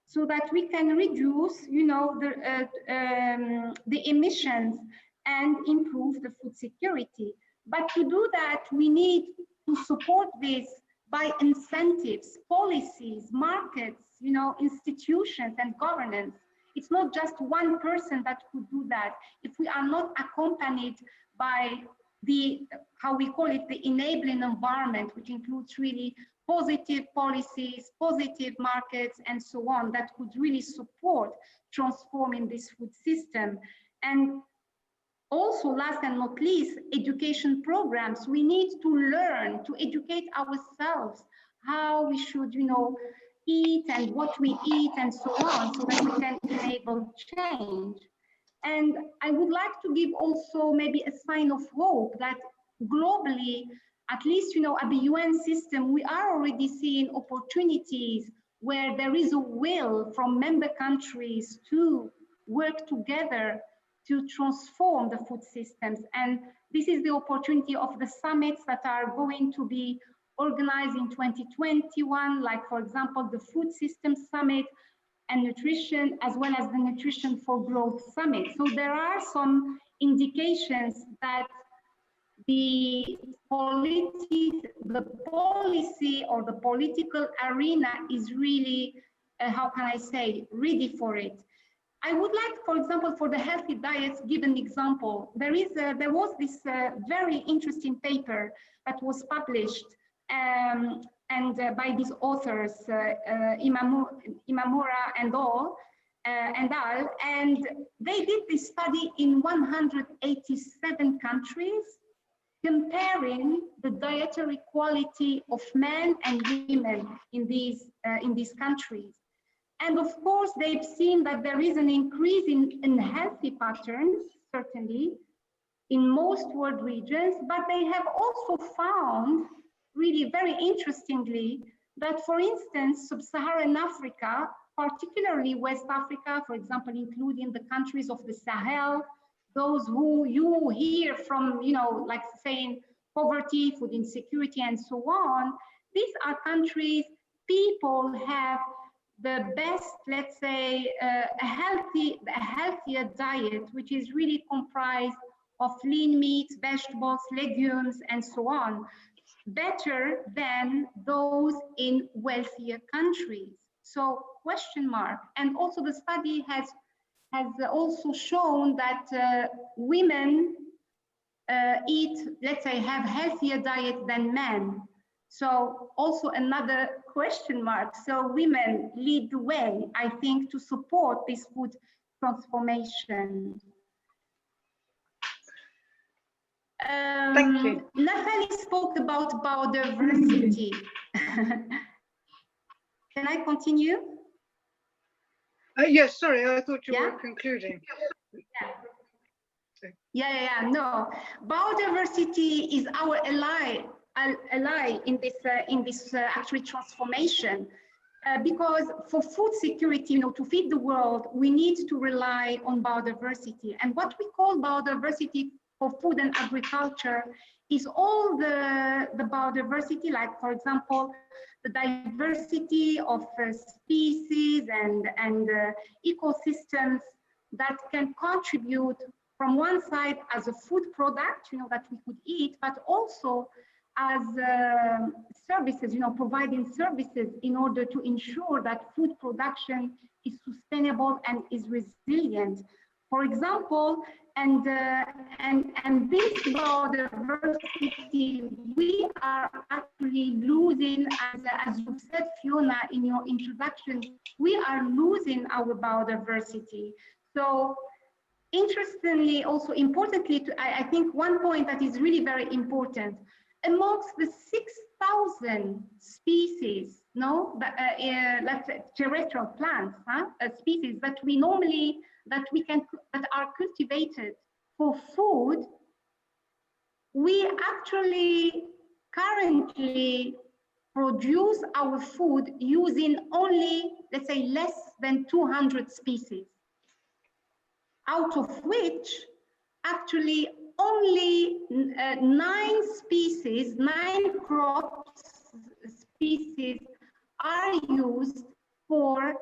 so that we can reduce, you know, the emissions and improve the food security. But to do that, we need to support this by incentives, policies, markets, you know, institutions and governance. It's not just one person that could do that. If we are not accompanied by the, how we call it, the enabling environment, which includes really positive policies, positive markets, and so on, that could really support transforming this food system. And also, last and not least, education programs. We need to learn, to educate ourselves how we should, you know, eat and what we eat and so on, so that we can enable change. And I would like to give also maybe a sign of hope that globally, at least, you know, at the UN system, we are already seeing opportunities where there is a will from member countries to work together to transform the food systems. And this is the opportunity of the summits that are going to be organized in 2021, like, for example, the Food Systems Summit and Nutrition, as well as the Nutrition for Growth Summit. So there are some indications that the policy or the political arena is really, how can I say, ready for it. I would like, for example, for the healthy diets, give an example. There was this very interesting paper that was published by these authors, Imamura and al. And they did this study in 187 countries, comparing the dietary quality of men and women in these countries. And of course, they've seen that there is an increase in healthy patterns, certainly, in most world regions, but they have also found, really very interestingly, that, for instance, sub-Saharan Africa, particularly West Africa, for example, including the countries of the Sahel, those who you hear from, you know, like saying poverty, food insecurity, and so on, these are countries, people have the best, let's say, a healthier diet, which is really comprised of lean meats, vegetables, legumes, and so on, better than those in wealthier countries. So, question mark. And also the study has also shown that women eat, let's say, have healthier diet than men. So also another question mark. So women lead the way, I think, to support this food transformation. Thank you. Nathalie spoke about biodiversity. Can I continue? Yes, sorry, I thought you were concluding. No, biodiversity is our ally in this actually transformation, because for food security, you know, to feed the world, we need to rely on biodiversity. And what we call biodiversity for food and agriculture is all the biodiversity, like for example, the diversity of species and ecosystems that can contribute from one side as a food product, that we could eat, but also as services, providing services in order to ensure that food production is sustainable and is resilient. For example, and this biodiversity, we are actually losing, as you said, Fiona, in your introduction, we are losing our biodiversity. So interestingly, also importantly, I think one point that is really very important, amongst the 6,000 species, let's say terrestrial plants, species that we normally, that are cultivated for food, we actually currently produce our food using only, let's say, less than 200 species, out of which actually only 9 crop species are used for,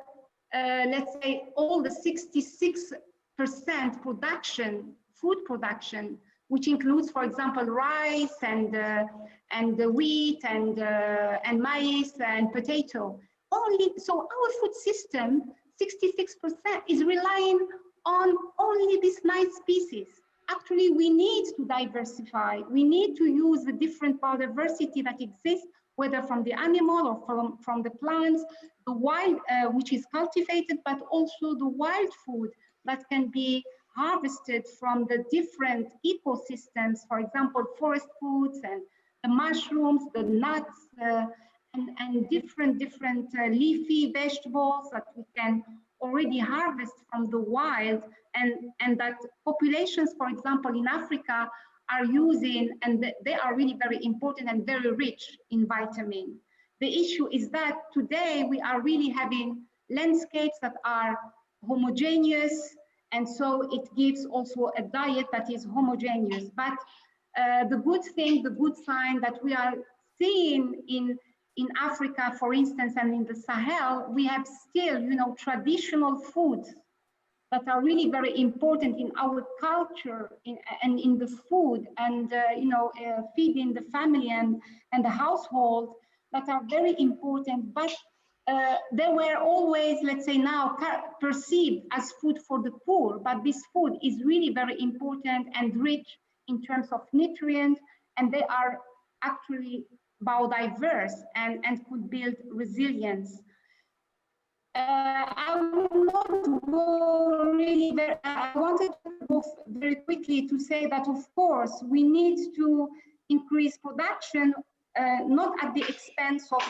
let's say, all the 66% production, food production, which includes, for example, rice and wheat and maize and potato. So our food system, 66% is relying on only these 9 species. Actually, we need to diversify. We need to use the different biodiversity that exists, whether from the animal or from the plants, the wild, which is cultivated, but also the wild food that can be harvested from the different ecosystems, for example, forest foods and the mushrooms, the nuts, and different leafy vegetables that we can already harvest from the wild, and that populations, for example, in Africa are using, and they are really very important and very rich in vitamin. The issue is that today we are really having landscapes that are homogeneous, and so it gives also a diet that is homogeneous. But the good thing, the good sign that we are seeing in Africa, for instance, and in the Sahel, we have still, traditional foods that are really very important in our culture and in the food, and feeding the family and the household, that are very important. But they were always, let's say now, perceived as food for the poor. But this food is really very important and rich in terms of nutrients, and they are actually biodiverse and could build resilience. I will not go really very, I wanted to go very quickly to say that, of course, we need to increase production, not at the expense of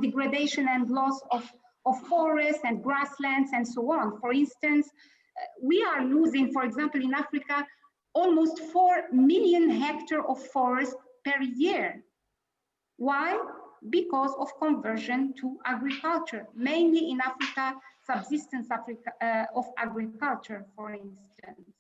degradation and loss of forests and grasslands and so on. For instance, we are losing, for example, in Africa, almost 4 million hectares of forest per year. Why? Because of conversion to agriculture, mainly in Africa, subsistence of agriculture, for instance.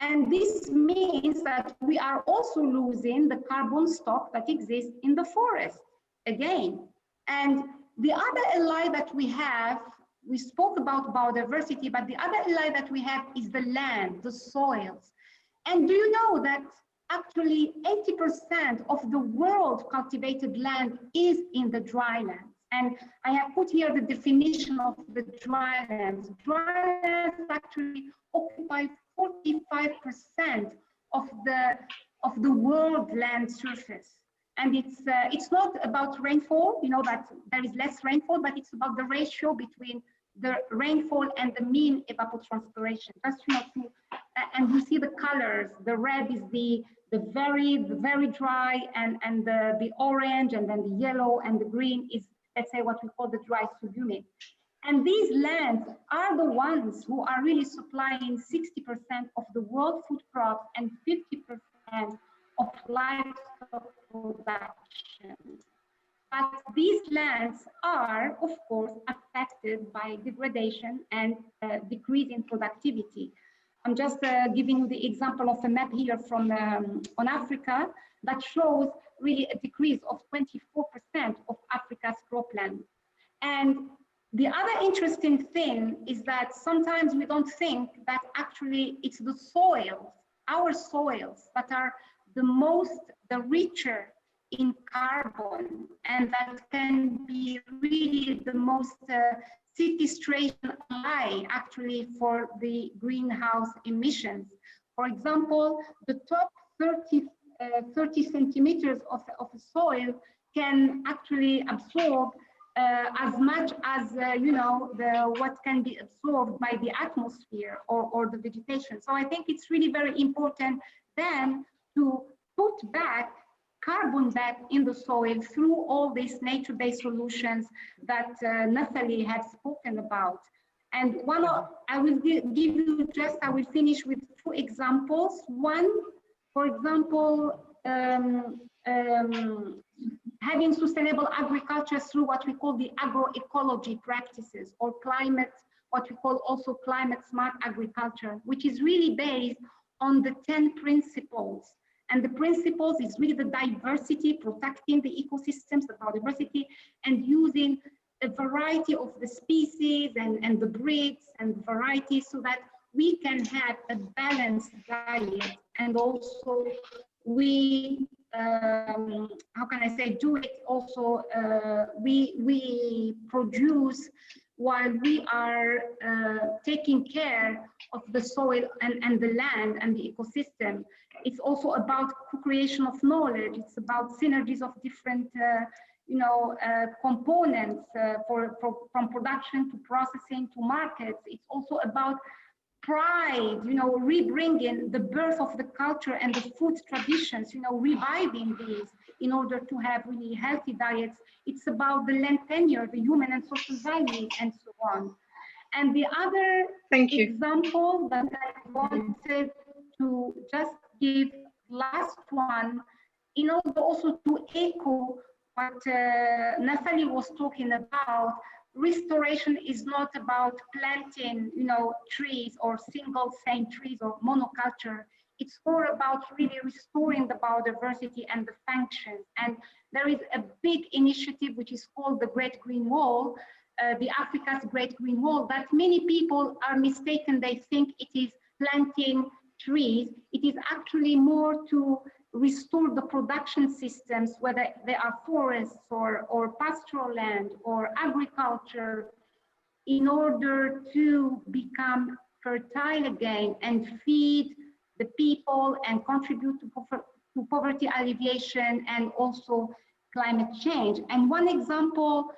And this means that we are also losing the carbon stock that exists in the forest, again. And the other ally that we have, we spoke about biodiversity, but the other ally that we have is the land, the soils. And do you know that actually 80% of the world cultivated land is in the drylands? And I have put here the definition of the drylands. Drylands actually occupy 45% of the world land surface. And it's not about rainfall, that there is less rainfall, but it's about the ratio between the rainfall and the mean evapotranspiration. Just and you see the colors. The red is the very dry, and the orange, and then the yellow, and the green is, let's say, what we call the dry subhumid. And these lands are the ones who are really supplying 60% of the world food crops and 50% of livestock production. But these lands are, of course, affected by degradation and decrease in productivity. I'm just giving you the example of a map here from on Africa that shows really a decrease of 24% of Africa's cropland. And the other interesting thing is that sometimes we don't think that actually it's the soils, our soils, that are the richer in carbon, and that can be really the most sequestration ally actually for the greenhouse emissions. For example, the top 30 centimeters of the soil can actually absorb as much as what can be absorbed by the atmosphere or the vegetation. So I think it's really very important then to put back carbon back in the soil through all these nature-based solutions that Nathalie has spoken about. And I will finish with 2 examples. One, for example, having sustainable agriculture through what we call the agroecology practices, or what we call also climate smart agriculture, which is really based on the 10 principles. And the principles is really the diversity, protecting the ecosystems, the biodiversity, and using a variety of the species and the breeds and varieties so that we can have a balanced diet. And also we, how can I say, do it also, we produce while we are taking care of the soil and the land and the ecosystem. It's also about co-creation of knowledge. It's about synergies of different components from production to processing to markets. It's also about pride, rebringing the birth of the culture and the food traditions, reviving these in order to have really healthy diets. It's about the land tenure, the human and social values, and so on. And the other example that I wanted to just give, last one, in order also to echo what Nathalie was talking about. Restoration is not about planting, trees or single same trees or monoculture. It's more about really restoring the biodiversity and the functions. And there is a big initiative which is called the Great Green Wall, the Africa's Great Green Wall, that many people are mistaken. They think it is planting trees. It is actually more to restore the production systems, whether they are forests or pastoral land or agriculture, in order to become fertile again and feed the people and contribute to poverty alleviation and also climate change. And one example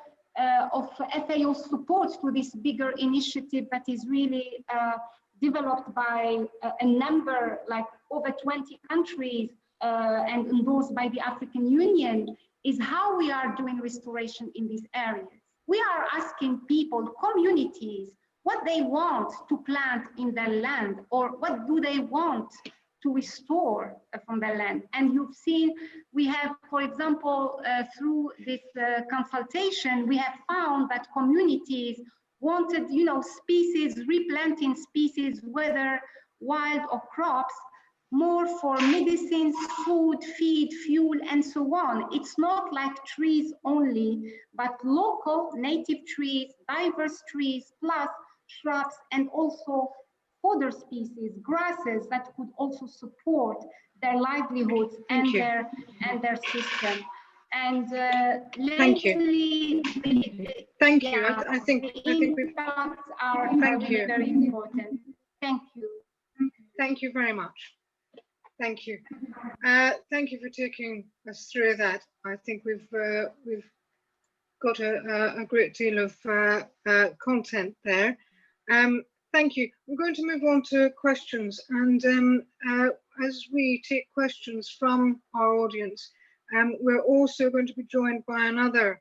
of FAO support to this bigger initiative that is really developed by a number, like over 20 countries, and endorsed by the African Union, is how we are doing restoration in these areas. We are asking people, communities, what they want to plant in their land, or what do they want to restore from their land. And you've seen, we have, for example, through this consultation, we have found that communities wanted, species, replanting species, whether wild or crops, more for medicines, food, feed, fuel, and so on. It's not like trees only, but local native trees, diverse trees, plus shrubs, and also fodder species, grasses that could also support their livelihoods and their system. And thank you. Thank you. Yeah, I think we've are really very important. Thank you. Thank you very much. Thank you. Thank you for taking us through that. I think we've got a great deal of content there. Thank you. We're going to move on to questions, and as we take questions from our audience, we're also going to be joined by another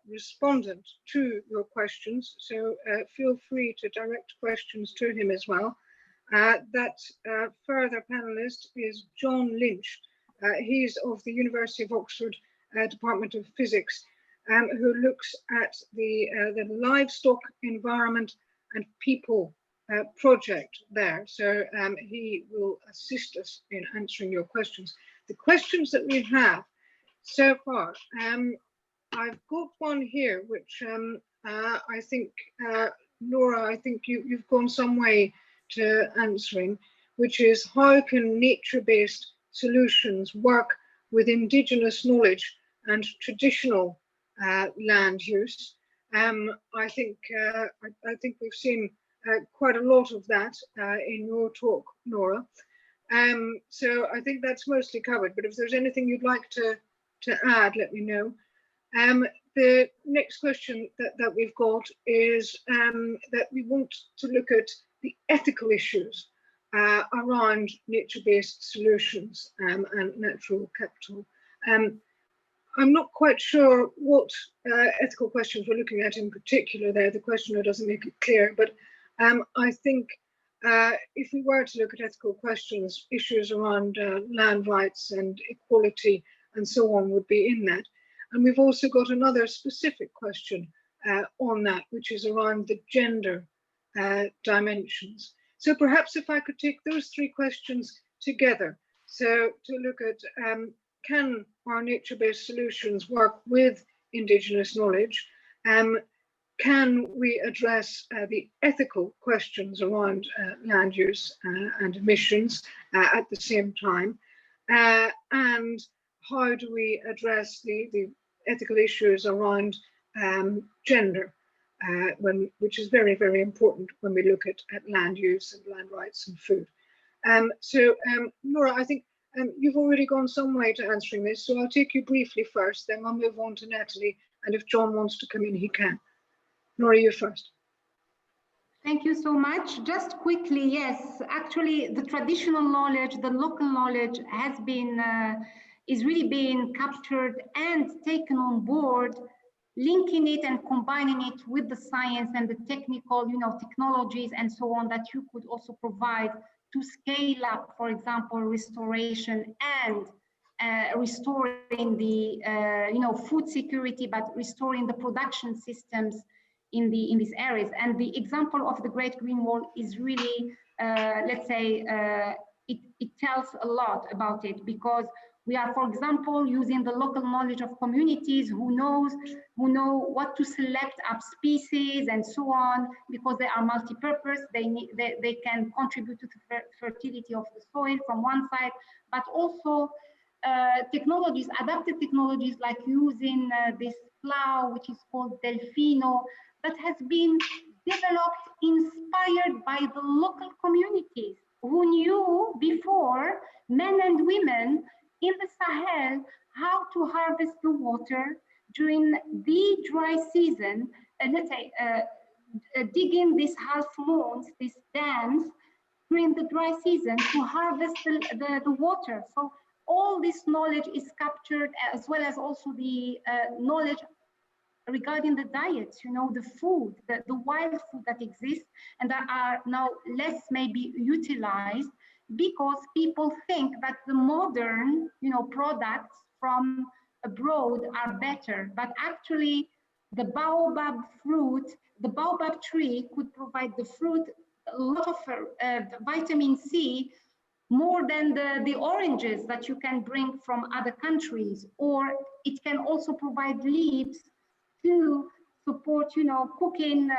respondent to your questions, so feel free to direct questions to him as well. That further panelist is John Lynch. He's of the University of Oxford Department of Physics, who looks at the livestock environment and people project there. So he will assist us in answering your questions. The questions that we have so far, I've got one here, which I think, Nora, I think you've gone some way to answering, which is how can nature-based solutions work with Indigenous knowledge and traditional land use? I think we've seen quite a lot of that in your talk, Nora. So I think that's mostly covered, but if there's anything you'd like to add, let me know. The next question that we've got is that we want to look at the ethical issues around nature-based solutions and natural capital. I'm not quite sure what ethical questions we're looking at in particular there. The questioner doesn't make it clear, but I think if we were to look at ethical questions, issues around land rights and equality and so on would be in that. And we've also got another specific question on that, which is around the gender dimensions. So perhaps if I could take those three questions together. So to look at can our nature-based solutions work with Indigenous knowledge? Can we address the ethical questions around land use and emissions at the same time? And how do we address the ethical issues around gender, which is very, very important when we look at land use and land rights and food. So Nora, I think you've already gone some way to answering this, so I'll take you briefly first, then I'll move on to Nathalie, and if John wants to come in, he can. Nora, you first. Thank you so much. Just quickly, yes, actually the traditional knowledge, the local knowledge has been, is really being captured and taken on board, linking it and combining it with the science and the technical, technologies and so on that you could also provide to scale up, for example, restoration and restoring the, food security, but restoring the production systems in these areas. And the example of the Great Green Wall is really, let's say, it tells a lot about it, because we are, for example, using the local knowledge of communities who know what to select up species and so on, because they are multi-purpose. They can contribute to the fertility of the soil from one side, but also technologies, adapted technologies like using this plow, which is called Delfino, that has been developed, inspired by the local communities who knew before, men and women in the Sahel, how to harvest the water during the dry season, let's say, digging these half moons, these dams during the dry season to harvest the water. So all this knowledge is captured, as well as also the knowledge regarding the diets, the food, the wild food that exists and that are now less maybe utilized, because people think that the modern, products from abroad are better. But actually, the baobab fruit, the baobab tree could provide the fruit a lot of vitamin C, more than the oranges that you can bring from other countries. Or it can also provide leaves to support, cooking,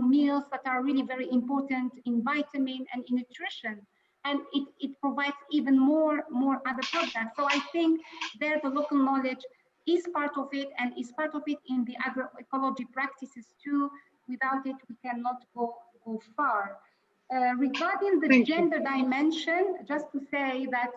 meals that are really very important in vitamin and in nutrition. And it provides even more other products. So I think there the local knowledge is part of it, and is part of it in the agroecology practices too. Without it, we cannot go far. Regarding the gender dimension, just to say that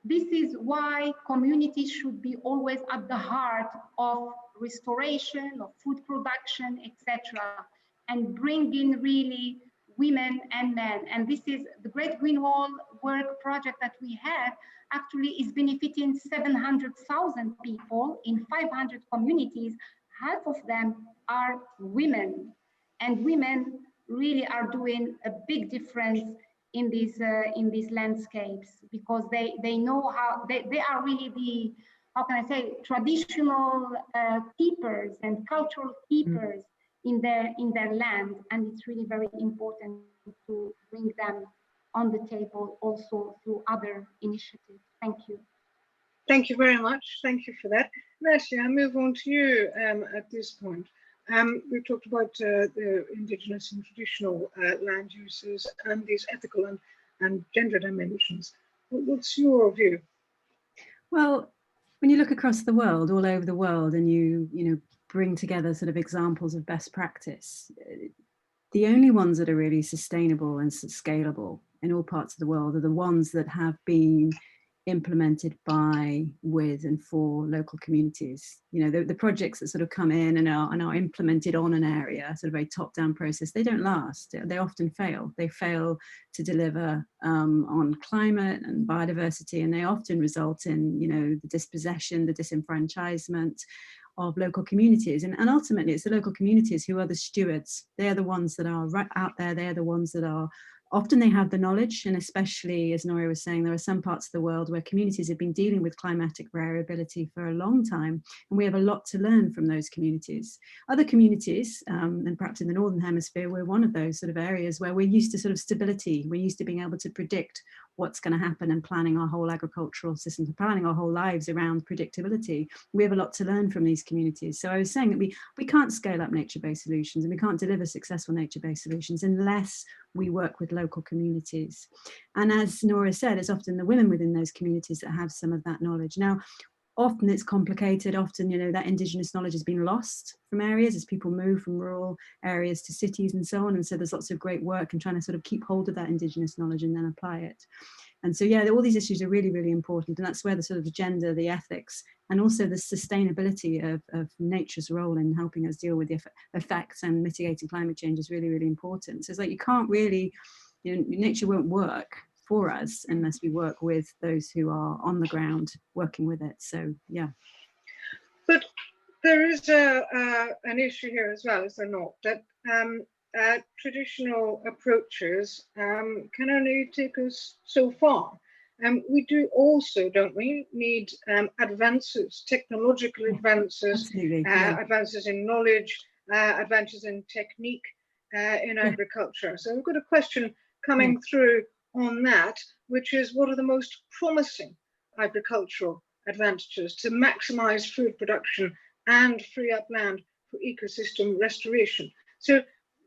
this is why communities should be always at the heart of restoration, of food production, etc., and bring in really women and men. And this is the Great Green Wall work project that we have, actually is benefiting 700,000 people in 500 communities. Half of them are women, and women really are doing a big difference in these landscapes, because they know how they are really the, how can I say, traditional keepers and cultural keepers in their land, and it's really very important to bring them on the table also through other initiatives. Thank you. Thank you very much. Thank you for that. Nathalie, I'll move on to you at this point. We've talked about the indigenous and traditional land uses and these ethical and gender dimensions. What's your view? Well, when you look across the world, all over the world, and you bring together sort of examples of best practice, the only ones that are really sustainable and scalable in all parts of the world are the ones that have been implemented by, with, and for local communities. The projects that sort of come in and are implemented on an area, sort of a top-down process, they don't last. They often fail. They fail to deliver on climate and biodiversity, and they often result in, the dispossession, the disenfranchisement of local communities. And ultimately, it's the local communities who are the stewards. They are the ones that are right out there. They are the ones that are often they have the knowledge, and especially, as Nora was saying, there are some parts of the world where communities have been dealing with climatic variability for a long time, and we have a lot to learn from those communities. Other communities, and perhaps in the Northern Hemisphere, we're one of those sort of areas where we're used to sort of stability. We're used to being able to predict what's going to happen and planning our whole agricultural system, planning our whole lives around predictability. We have a lot to learn from these communities. So I was saying that we can't scale up nature-based solutions, and we can't deliver successful nature-based solutions unless we work with local communities. And as Nora said, it's often the women within those communities that have some of that knowledge. Now, often it's complicated. Often, that indigenous knowledge has been lost from areas as people move from rural areas to cities and so on. And so there's lots of great work in trying to sort of keep hold of that indigenous knowledge and then apply it. And so, yeah, all these issues are really, really important. And that's where the sort of the gender, the ethics, and also the sustainability of nature's role in helping us deal with the effects and mitigating climate change is really, really important. So it's like you can't really, nature won't work for us unless we work with those who are on the ground working with it. So, yeah. But there is an issue here as well, is there not? That traditional approaches can only take us so far. We do also, don't we, need advances, technological advances, advances in knowledge, advances in technique in agriculture. So we've got a question coming through on that, which is, what are the most promising agricultural advantages to maximize food production and free up land for ecosystem restoration? So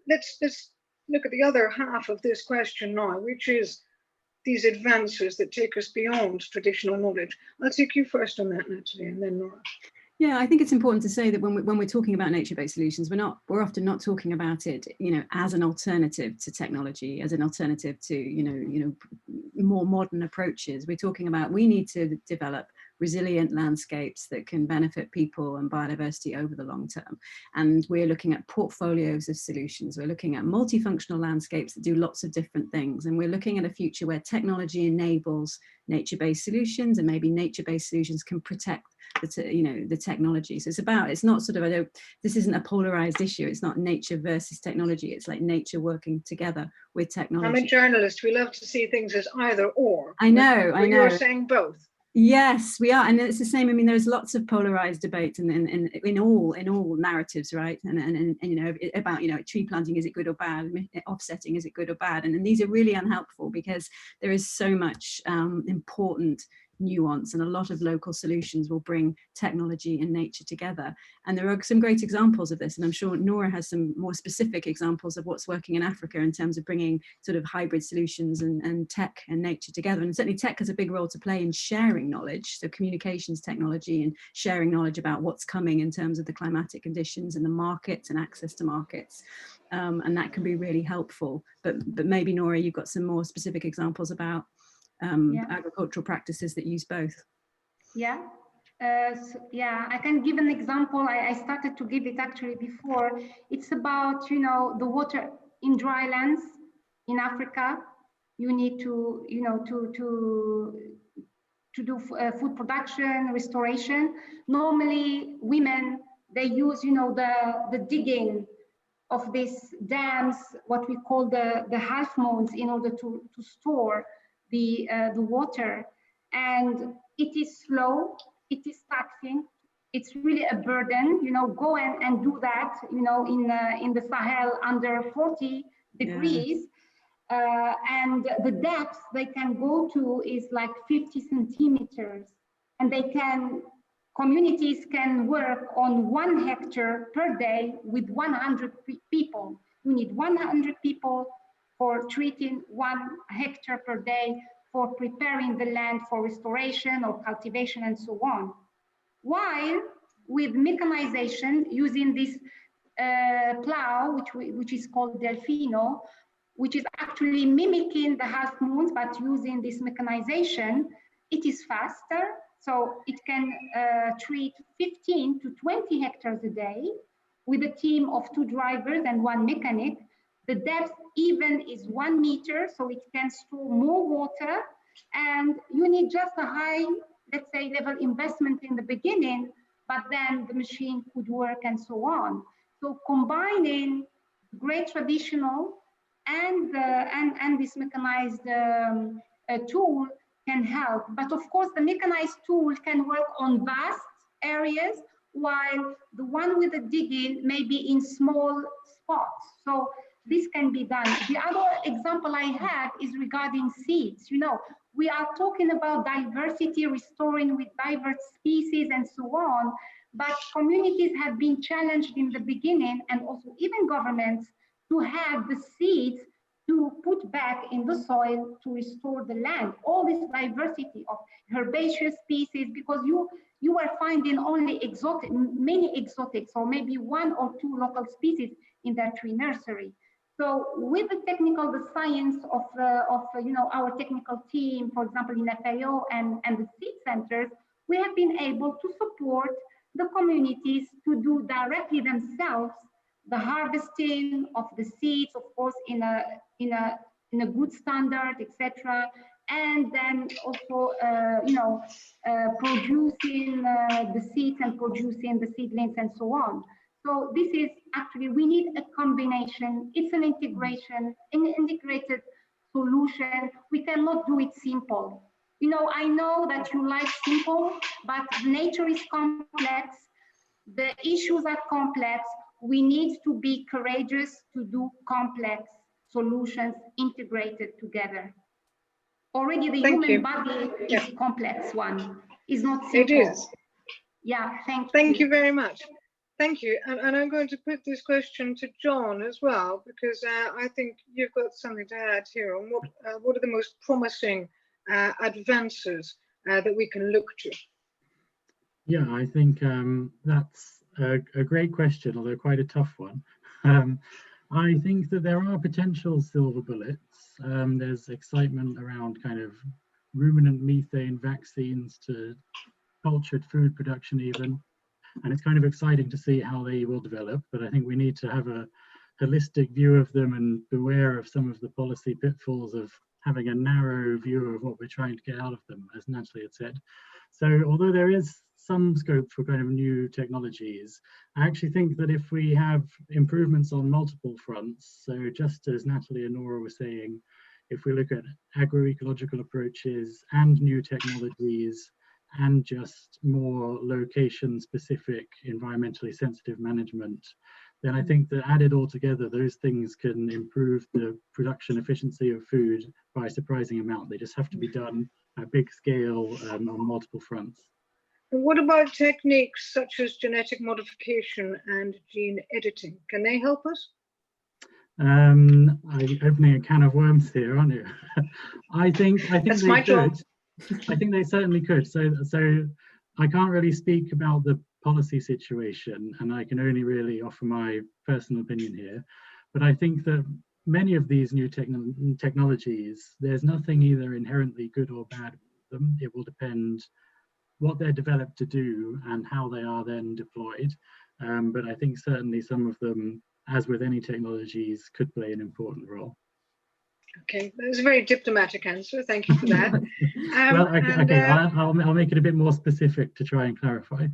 let's look at the other half of this question now, which is these advances that take us beyond traditional knowledge. I'll take you first on that, Nathalie, and then Nora. Yeah, I think it's important to say that when we're talking about nature-based solutions, we're often not talking about it, as an alternative to technology, as an alternative to, more modern approaches. We're talking about, we need to develop resilient landscapes that can benefit people and biodiversity over the long term. And we're looking at portfolios of solutions. We're looking at multifunctional landscapes that do lots of different things. And we're looking at a future where technology enables nature-based solutions, and maybe nature-based solutions can protect the technology. So it's not sort of, this isn't a polarized issue. It's not nature versus technology. It's like nature working together with technology. I'm a journalist. We love to see things as either or. I know. You're saying both. Yes, we are, and it's the same. I mean, there's lots of polarized debate in all narratives, right? And about tree planting, is it good or bad? Offsetting, is it good or bad? And these are really unhelpful, because there is so much important nuance, and a lot of local solutions will bring technology and nature together. And there are some great examples of this, and I'm sure Nora has some more specific examples of what's working in Africa in terms of bringing sort of hybrid solutions and tech and nature together. And certainly tech has a big role to play in sharing knowledge, so communications technology and sharing knowledge about what's coming in terms of the climatic conditions and the markets and access to markets. And that can be really helpful. But maybe, Nora, you've got some more specific examples about agricultural practices that use both. I can give an example. I started to give it actually before. It's about the water in drylands in Africa. You need to do food production, restoration. Normally women, they use the digging of these dams, what we call the half moons, in order to store the water, and it is slow, it is taxing, it's really a burden, you know, go and do that, you know, in the Sahel under 40 degrees. And the depth they can go to is like 50 centimeters. And communities can work on 1 hectare per day with 100 people. You need 100 people for treating 1 hectare per day, for preparing the land for restoration or cultivation and so on. While with mechanization, using this plow, which is called Delfino, which is actually mimicking the half moons, but using this mechanization, it is faster. So it can treat 15 to 20 hectares a day with a team of 2 drivers and 1 mechanic. The depth even is 1 meter, so it can store more water. And you need just a high, let's say, level investment in the beginning, but then the machine could work and so on. So combining great traditional and this mechanized tool can help. But of course, the mechanized tool can work on vast areas, while the one with the digging may be in small spots. So this can be done. The other example I have is regarding seeds. You know, we are talking about diversity, restoring with diverse species and so on, but communities have been challenged in the beginning, and also even governments, to have the seeds to put back in the soil to restore the land. All this diversity of herbaceous species, because you are finding only many exotics, or maybe 1 or 2 local species in that tree nursery. So with the science of you know, our technical team, for example, in FAO and the seed centers, we have been able to support the communities to do directly themselves the harvesting of the seeds, of course, in a good standard, etc. And then also, you know, producing the seeds and producing the seedlings and so on. So this is actually, we need a combination. It's an integration, an integrated solution. We cannot do it simple. You know, I know that you like simple, but nature is complex. The issues are complex. We need to be courageous to do complex solutions integrated together. Already the human body is a complex one. It's not simple. It is. Yeah, thank you. Thank you very much. Thank you. And I'm going to put this question to John as well, because I think you've got something to add here on what are the most promising advances that we can look to. Yeah, I think that's a great question, although quite a tough one. I think that there are potential silver bullets. There's excitement around kind of ruminant methane vaccines to cultured food production even. And it's kind of exciting to see how they will develop, but I think we need to have a holistic view of them and beware of some of the policy pitfalls of having a narrow view of what we're trying to get out of them, as Nathalie had said. So although there is some scope for kind of new technologies, I actually think that if we have improvements on multiple fronts, so just as Nathalie and Nora were saying, if we look at agroecological approaches and new technologies, and just more location-specific, environmentally sensitive management, then I think that added all together, those things can improve the production efficiency of food by a surprising amount. They just have to be done at big scale on multiple fronts. And what about techniques such as genetic modification and gene editing? Can they help us? I'm opening a can of worms here, aren't you? I think That's they my could. job. I think they certainly could. So I can't really speak about the policy situation, and I can only really offer my personal opinion here. But I think that many of these new technologies, there's nothing either inherently good or bad with them. It will depend what they're developed to do and how they are then deployed. But I think certainly some of them, as with any technologies, could play an important role. Okay, that was a very diplomatic answer. Thank you for that. Well, okay, I'll make it a bit more specific to try and clarify.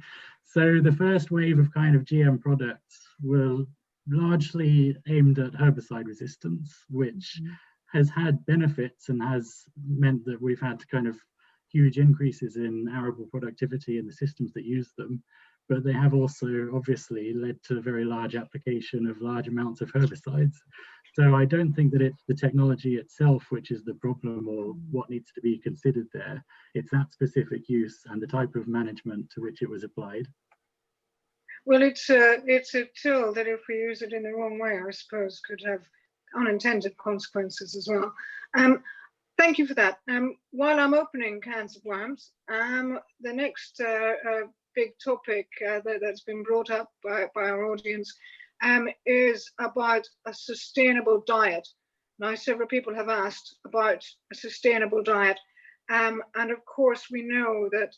So the first wave of kind of GM products were largely aimed at herbicide resistance, which has had benefits and has meant that we've had kind of huge increases in arable productivity in the systems that use them. but they have also obviously led to very large application of large amounts of herbicides. So I don't think that it's the technology itself which is the problem or what needs to be considered there. It's that specific use and the type of management to which it was applied. Well, it's a tool that if we use it in the wrong way, I suppose, could have unintended consequences as well. Thank you for that. While I'm opening cans of worms, the next big topic that's been brought up by our audience is about a sustainable diet. Now, several people have asked about a sustainable diet. And of course, we know that,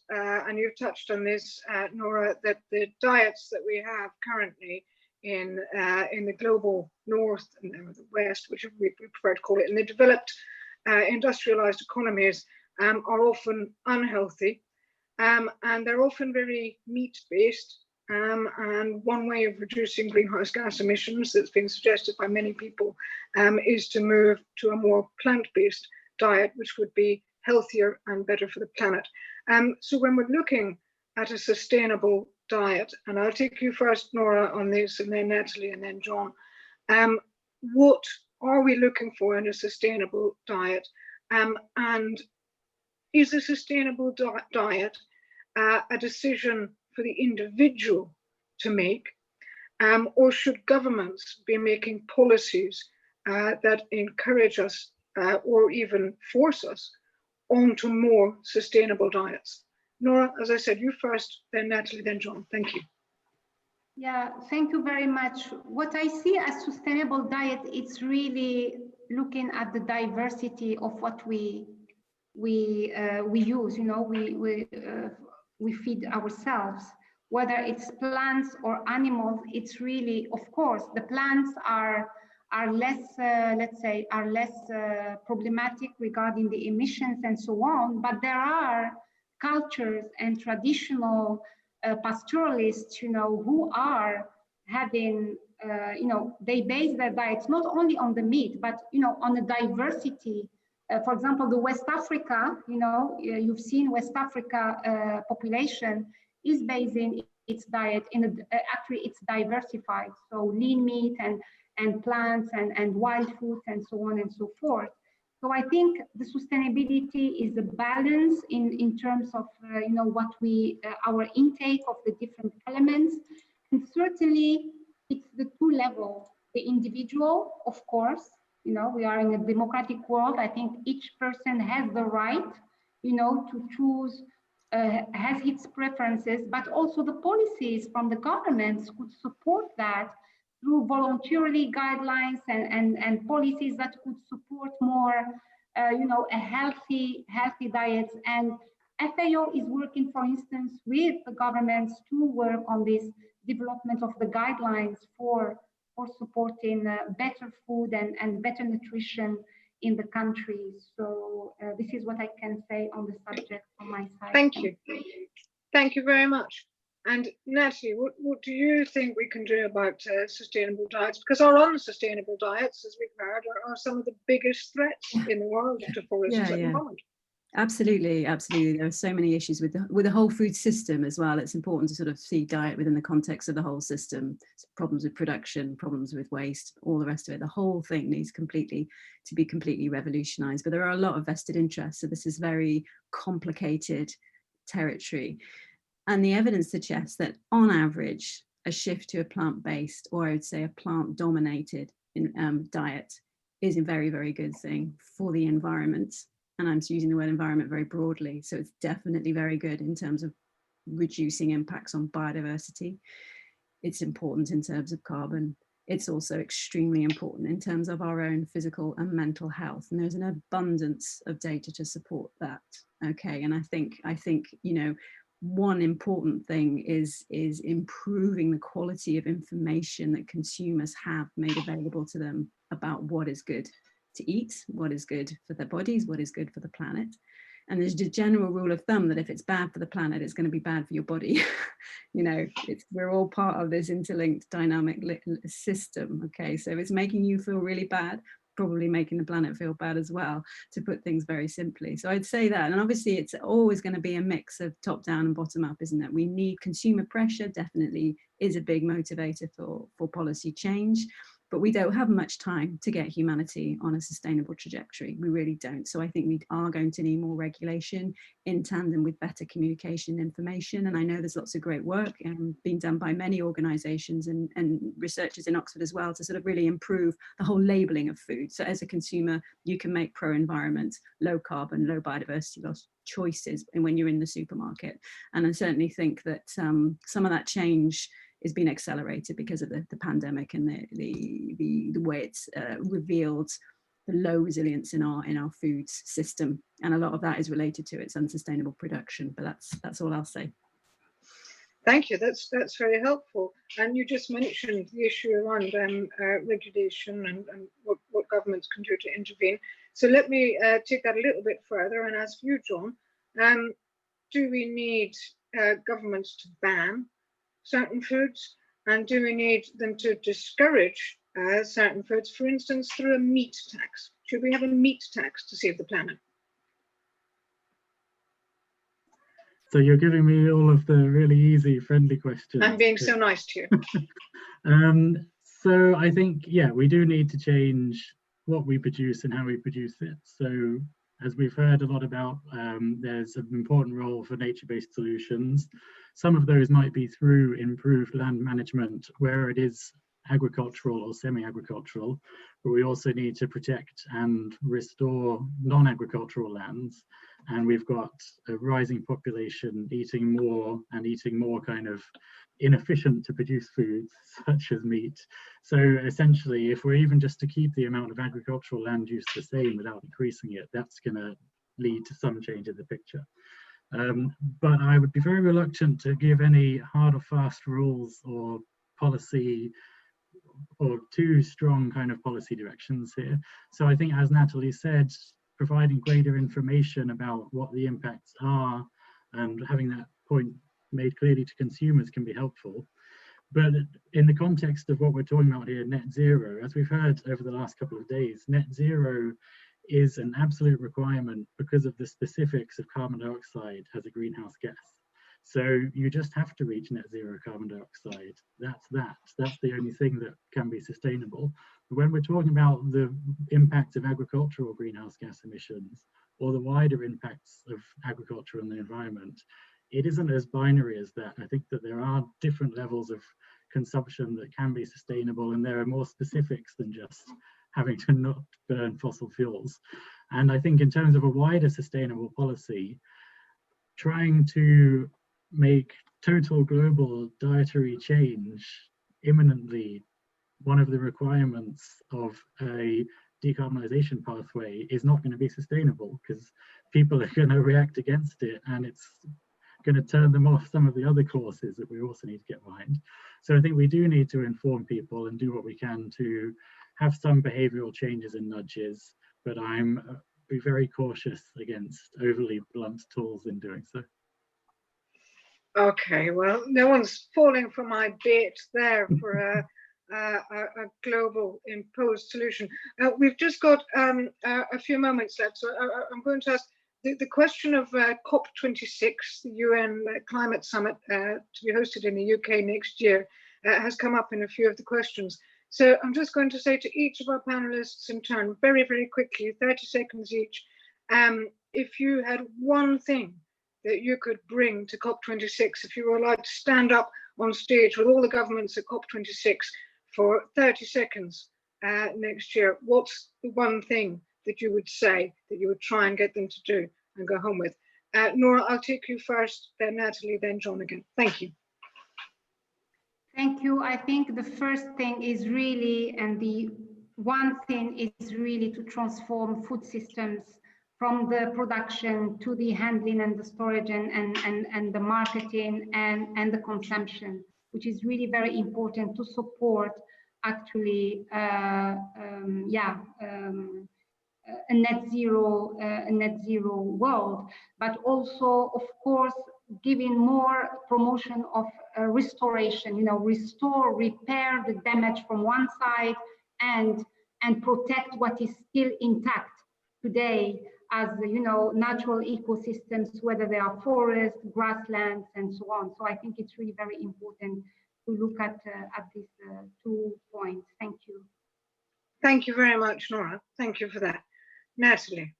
and you've touched on this, Nora, that the diets that we have currently in the global north and the west, which we prefer to call it, in the developed industrialized economies, are often unhealthy, and they're often very meat-based. And one way of reducing greenhouse gas emissions that's been suggested by many people is to move to a more plant-based diet, which would be healthier and better for the planet. So when we're looking at a sustainable diet, and I'll take you first, Nora, on this, and then Nathalie, and then John, what are we looking for in a sustainable diet? And is a sustainable diet a decision for the individual to make, or should governments be making policies that encourage us or even force us onto more sustainable diets? Nora, as I said, you first, then Nathalie, then John. Thank you. Yeah, thank you very much. What I see as sustainable diet, it's really looking at the diversity of what we use. You know, we feed ourselves, whether it's plants or animals. It's really, of course, the plants are less, let's say, are less problematic regarding the emissions and so on. But there are cultures and traditional pastoralists, you know, who are having, you know, they base their diets not only on the meat, but, you know, on the diversity. For example, the West Africa, you know, you've seen West Africa population is basing its diet in actually it's diversified. So lean meat and plants and wild foods and so on and so forth. So I think the sustainability is a balance in terms of you know, what we our intake of the different elements, and certainly it's the two level, the individual, of course. You know, we are in a democratic world. I think each person has the right, you know, to choose, has its preferences, but also the policies from the governments could support that through voluntarily guidelines and policies that could support more, you know, a healthy diets. And FAO is working, for instance, with the governments to work on this development of the guidelines for supporting better food and better nutrition in the country. So this is what I can say on the subject from my side. Thank you. Thank you very much. And Nathalie, what do you think we can do about sustainable diets? Because our unsustainable diets, as we've heard, are some of the biggest threats in the world to forests at the moment. Absolutely, absolutely. There are so many issues with the whole food system as well. It's important to sort of see diet within the context of the whole system. Problems with production, problems with waste, all the rest of it. The whole thing needs to be completely revolutionized. But there are a lot of vested interests. So this is very complicated territory. And the evidence suggests that on average, a shift to a plant-based, or I would say a plant-dominated diet is a very, very good thing for the environment. And I'm using the word environment very broadly. So it's definitely very good in terms of reducing impacts on biodiversity. It's important in terms of carbon. It's also extremely important in terms of our own physical and mental health. And there's an abundance of data to support that. Okay, and I think, you know, one important thing is improving the quality of information that consumers have made available to them about what is good to eat, what is good for their bodies, what is good for the planet. And there's a general rule of thumb that if it's bad for the planet, it's going to be bad for your body. You know, we're all part of this interlinked dynamic system. Okay, so if it's making you feel really bad, probably making the planet feel bad as well, to put things very simply. So I'd say that, and obviously it's always going to be a mix of top down and bottom up, isn't it? We need consumer pressure, definitely is a big motivator for policy change. But we don't have much time to get humanity on a sustainable trajectory. We really don't. So I think we are going to need more regulation in tandem with better communication and information. And I know there's lots of great work being done by many organisations and researchers in Oxford as well to sort of really improve the whole labelling of food. So as a consumer, you can make pro-environment, low carbon, low biodiversity loss choices when you're in the supermarket. And I certainly think that some of that change is being accelerated because of the pandemic and the way it's revealed the low resilience in our food system, and a lot of that is related to its unsustainable production. But that's all I'll say. Thank you. That's very helpful. And you just mentioned the issue around regulation and what governments can do to intervene. So let me take that a little bit further and ask you, John. Do we need governments to ban certain foods, and do we need them to discourage certain foods, for instance, through a meat tax? Should we have a meat tax to save the planet? So you're giving me all of the really easy, friendly questions. I'm being so nice to you. So I think, yeah, we do need to change what we produce and how we produce it. So as we've heard a lot about, there's an important role for nature-based solutions. Some of those might be through improved land management where it is agricultural or semi-agricultural, but we also need to protect and restore non-agricultural lands. And we've got a rising population eating more kind of inefficient to produce foods such as meat. So essentially, if we're even just to keep the amount of agricultural land use the same without increasing it, that's going to lead to some change in the picture. But I would be very reluctant to give any hard or fast rules or policy or too strong kind of policy directions here. So I think, as Nathalie said, providing greater information about what the impacts are and having that point made clearly to consumers can be helpful. But in the context of what we're talking about here, net zero, as we've heard over the last couple of days, net zero is an absolute requirement because of the specifics of carbon dioxide as a greenhouse gas. So you just have to reach net zero carbon dioxide. That's the only thing that can be sustainable. But when we're talking about the impact of agricultural greenhouse gas emissions or the wider impacts of agriculture on the environment, it isn't as binary as that. I think that there are different levels of consumption that can be sustainable, and there are more specifics than just having to not burn fossil fuels. And I think in terms of a wider sustainable policy, trying to make total global dietary change imminently one of the requirements of a decarbonisation pathway is not going to be sustainable, because people are going to react against it, and it's going to turn them off some of the other courses that we also need to get behind. So I think we do need to inform people and do what we can to have some behavioural changes and nudges, but I'm be very cautious against overly blunt tools in doing so. Okay, well, no one's falling for my bait there for a global imposed solution. We've just got a few moments left, so I'm going to ask the question of COP26, the UN Climate Summit to be hosted in the UK next year, has come up in a few of the questions. So I'm just going to say to each of our panelists in turn, very, very quickly, 30 seconds each, if you had one thing that you could bring to COP26, if you were allowed to stand up on stage with all the governments at COP26 for 30 seconds next year, what's the one thing that you would say that you would try and get them to do and go home with? Nora, I'll take you first, then Nathalie, then John again. Thank you. Thank you. I think the first thing is really, and the one thing is really to transform food systems from the production to the handling and the storage and the marketing and the consumption, which is really very important to support actually a net zero world, but also, of course, giving more promotion of restoration, restore, repair the damage from one side, and and protect what is still intact today as, you know, natural ecosystems, whether they are forests, grasslands, and so on. So I think it's really very important to look at these 2 points. Thank you. Thank you very much, Nora. Thank you for that. Nathalie.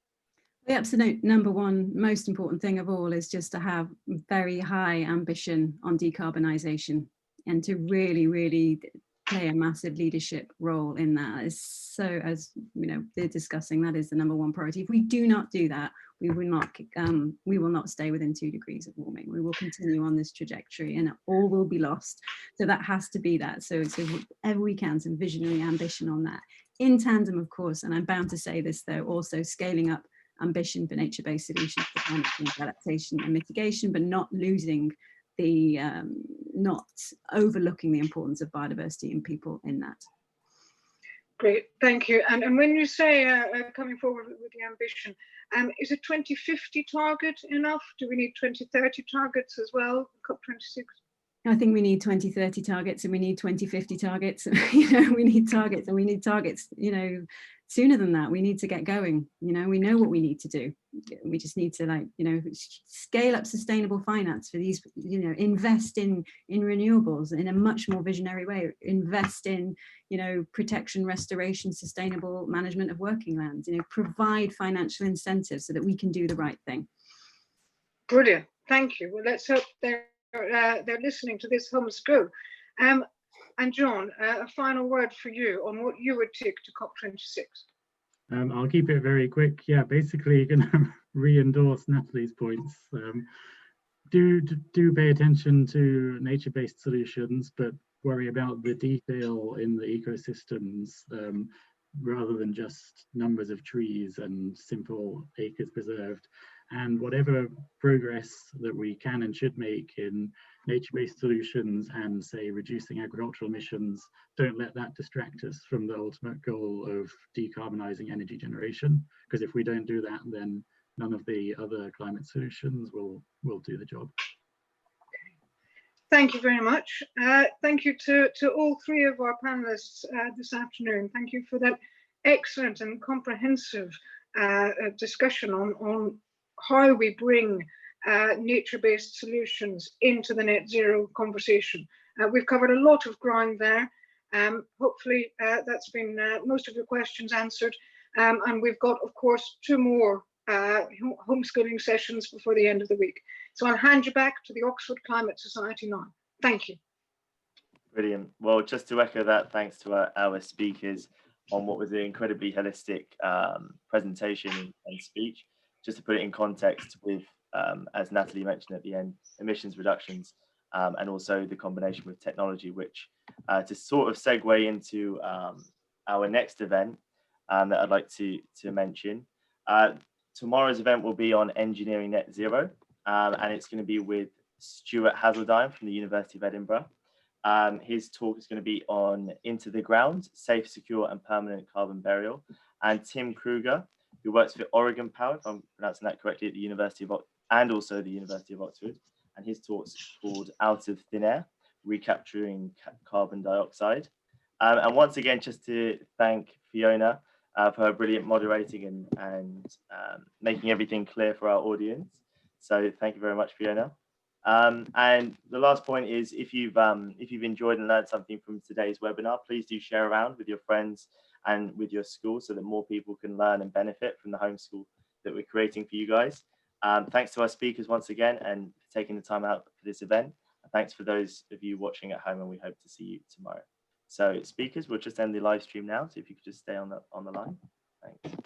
The absolute number one most important thing of all is just to have very high ambition on decarbonisation and to really, really play a massive leadership role in that. So, as you know, they're discussing, that is the number one priority. If we do not do that, we will not stay within 2 degrees of warming. We will continue on this trajectory and all will be lost. So that has to be that. So whatever we can, some visionary ambition on that. In tandem, of course, and I'm bound to say this though, also scaling up ambition for nature-based solutions for climate change adaptation and mitigation, but not losing the, not overlooking the importance of biodiversity and people in that. Great, thank you. And when you say coming forward with the ambition, is a 2050 target enough? Do we need 2030 targets as well, COP26? I think we need 2030 targets and we need 2050 targets. You know, we need targets and we need targets, you know, sooner than that. We need to get going. You know, we know what we need to do. We just need to, like, you know, scale up sustainable finance for these, you know, invest in renewables in a much more visionary way, invest in, you know, protection, restoration, sustainable management of working lands, you know, provide financial incentives so that we can do the right thing. Brilliant, thank you. Well, let's hope they're listening to this home school. And John, a final word for you on what you would take to COP26. I'll keep it very quick. Yeah, basically going to re-endorse Nathalie's points. Do pay attention to nature-based solutions, but worry about the detail in the ecosystems rather than just numbers of trees and simple acres preserved. And whatever progress that we can and should make in nature-based solutions and, say, reducing agricultural emissions, don't let that distract us from the ultimate goal of decarbonising energy generation. Because if we don't do that, then none of the other climate solutions will do the job. Thank you very much. Thank you to all 3 of our panelists this afternoon. Thank you for that excellent and comprehensive discussion on how we bring nature-based solutions into the net zero conversation. We've covered a lot of ground there. Hopefully that's been most of your questions answered. And we've got, of course, 2 more homeschooling sessions before the end of the week. So I'll hand you back to the Oxford Climate Society now. Thank you. Brilliant. Well, just to echo that, thanks to our speakers on what was an incredibly holistic presentation and speech. Just to put it in context with, as Nathalie mentioned at the end, emissions reductions and also the combination with technology, which to sort of segue into our next event that I'd like to mention. Tomorrow's event will be on engineering net zero, and it's going to be with Stuart Hazeldine from the University of Edinburgh. His talk is going to be on Into the Ground, Safe, Secure and Permanent Carbon Burial. And Tim Kruger, who works for Oregon Power, if I'm pronouncing that correctly, at the University of and also the University of Oxford. And his talk's called Out of Thin Air, Recapturing Carbon Dioxide. And once again, just to thank Fiona for her brilliant moderating and making everything clear for our audience. So thank you very much, Fiona. And the last point is, if you've enjoyed and learned something from today's webinar, please do share around with your friends and with your school so that more people can learn and benefit from the homeschool that we're creating for you guys. Thanks to our speakers once again and for taking the time out for this event. And thanks for those of you watching at home, and we hope to see you tomorrow. So speakers, we'll just end the live stream now. So if you could just stay on the line. Thanks.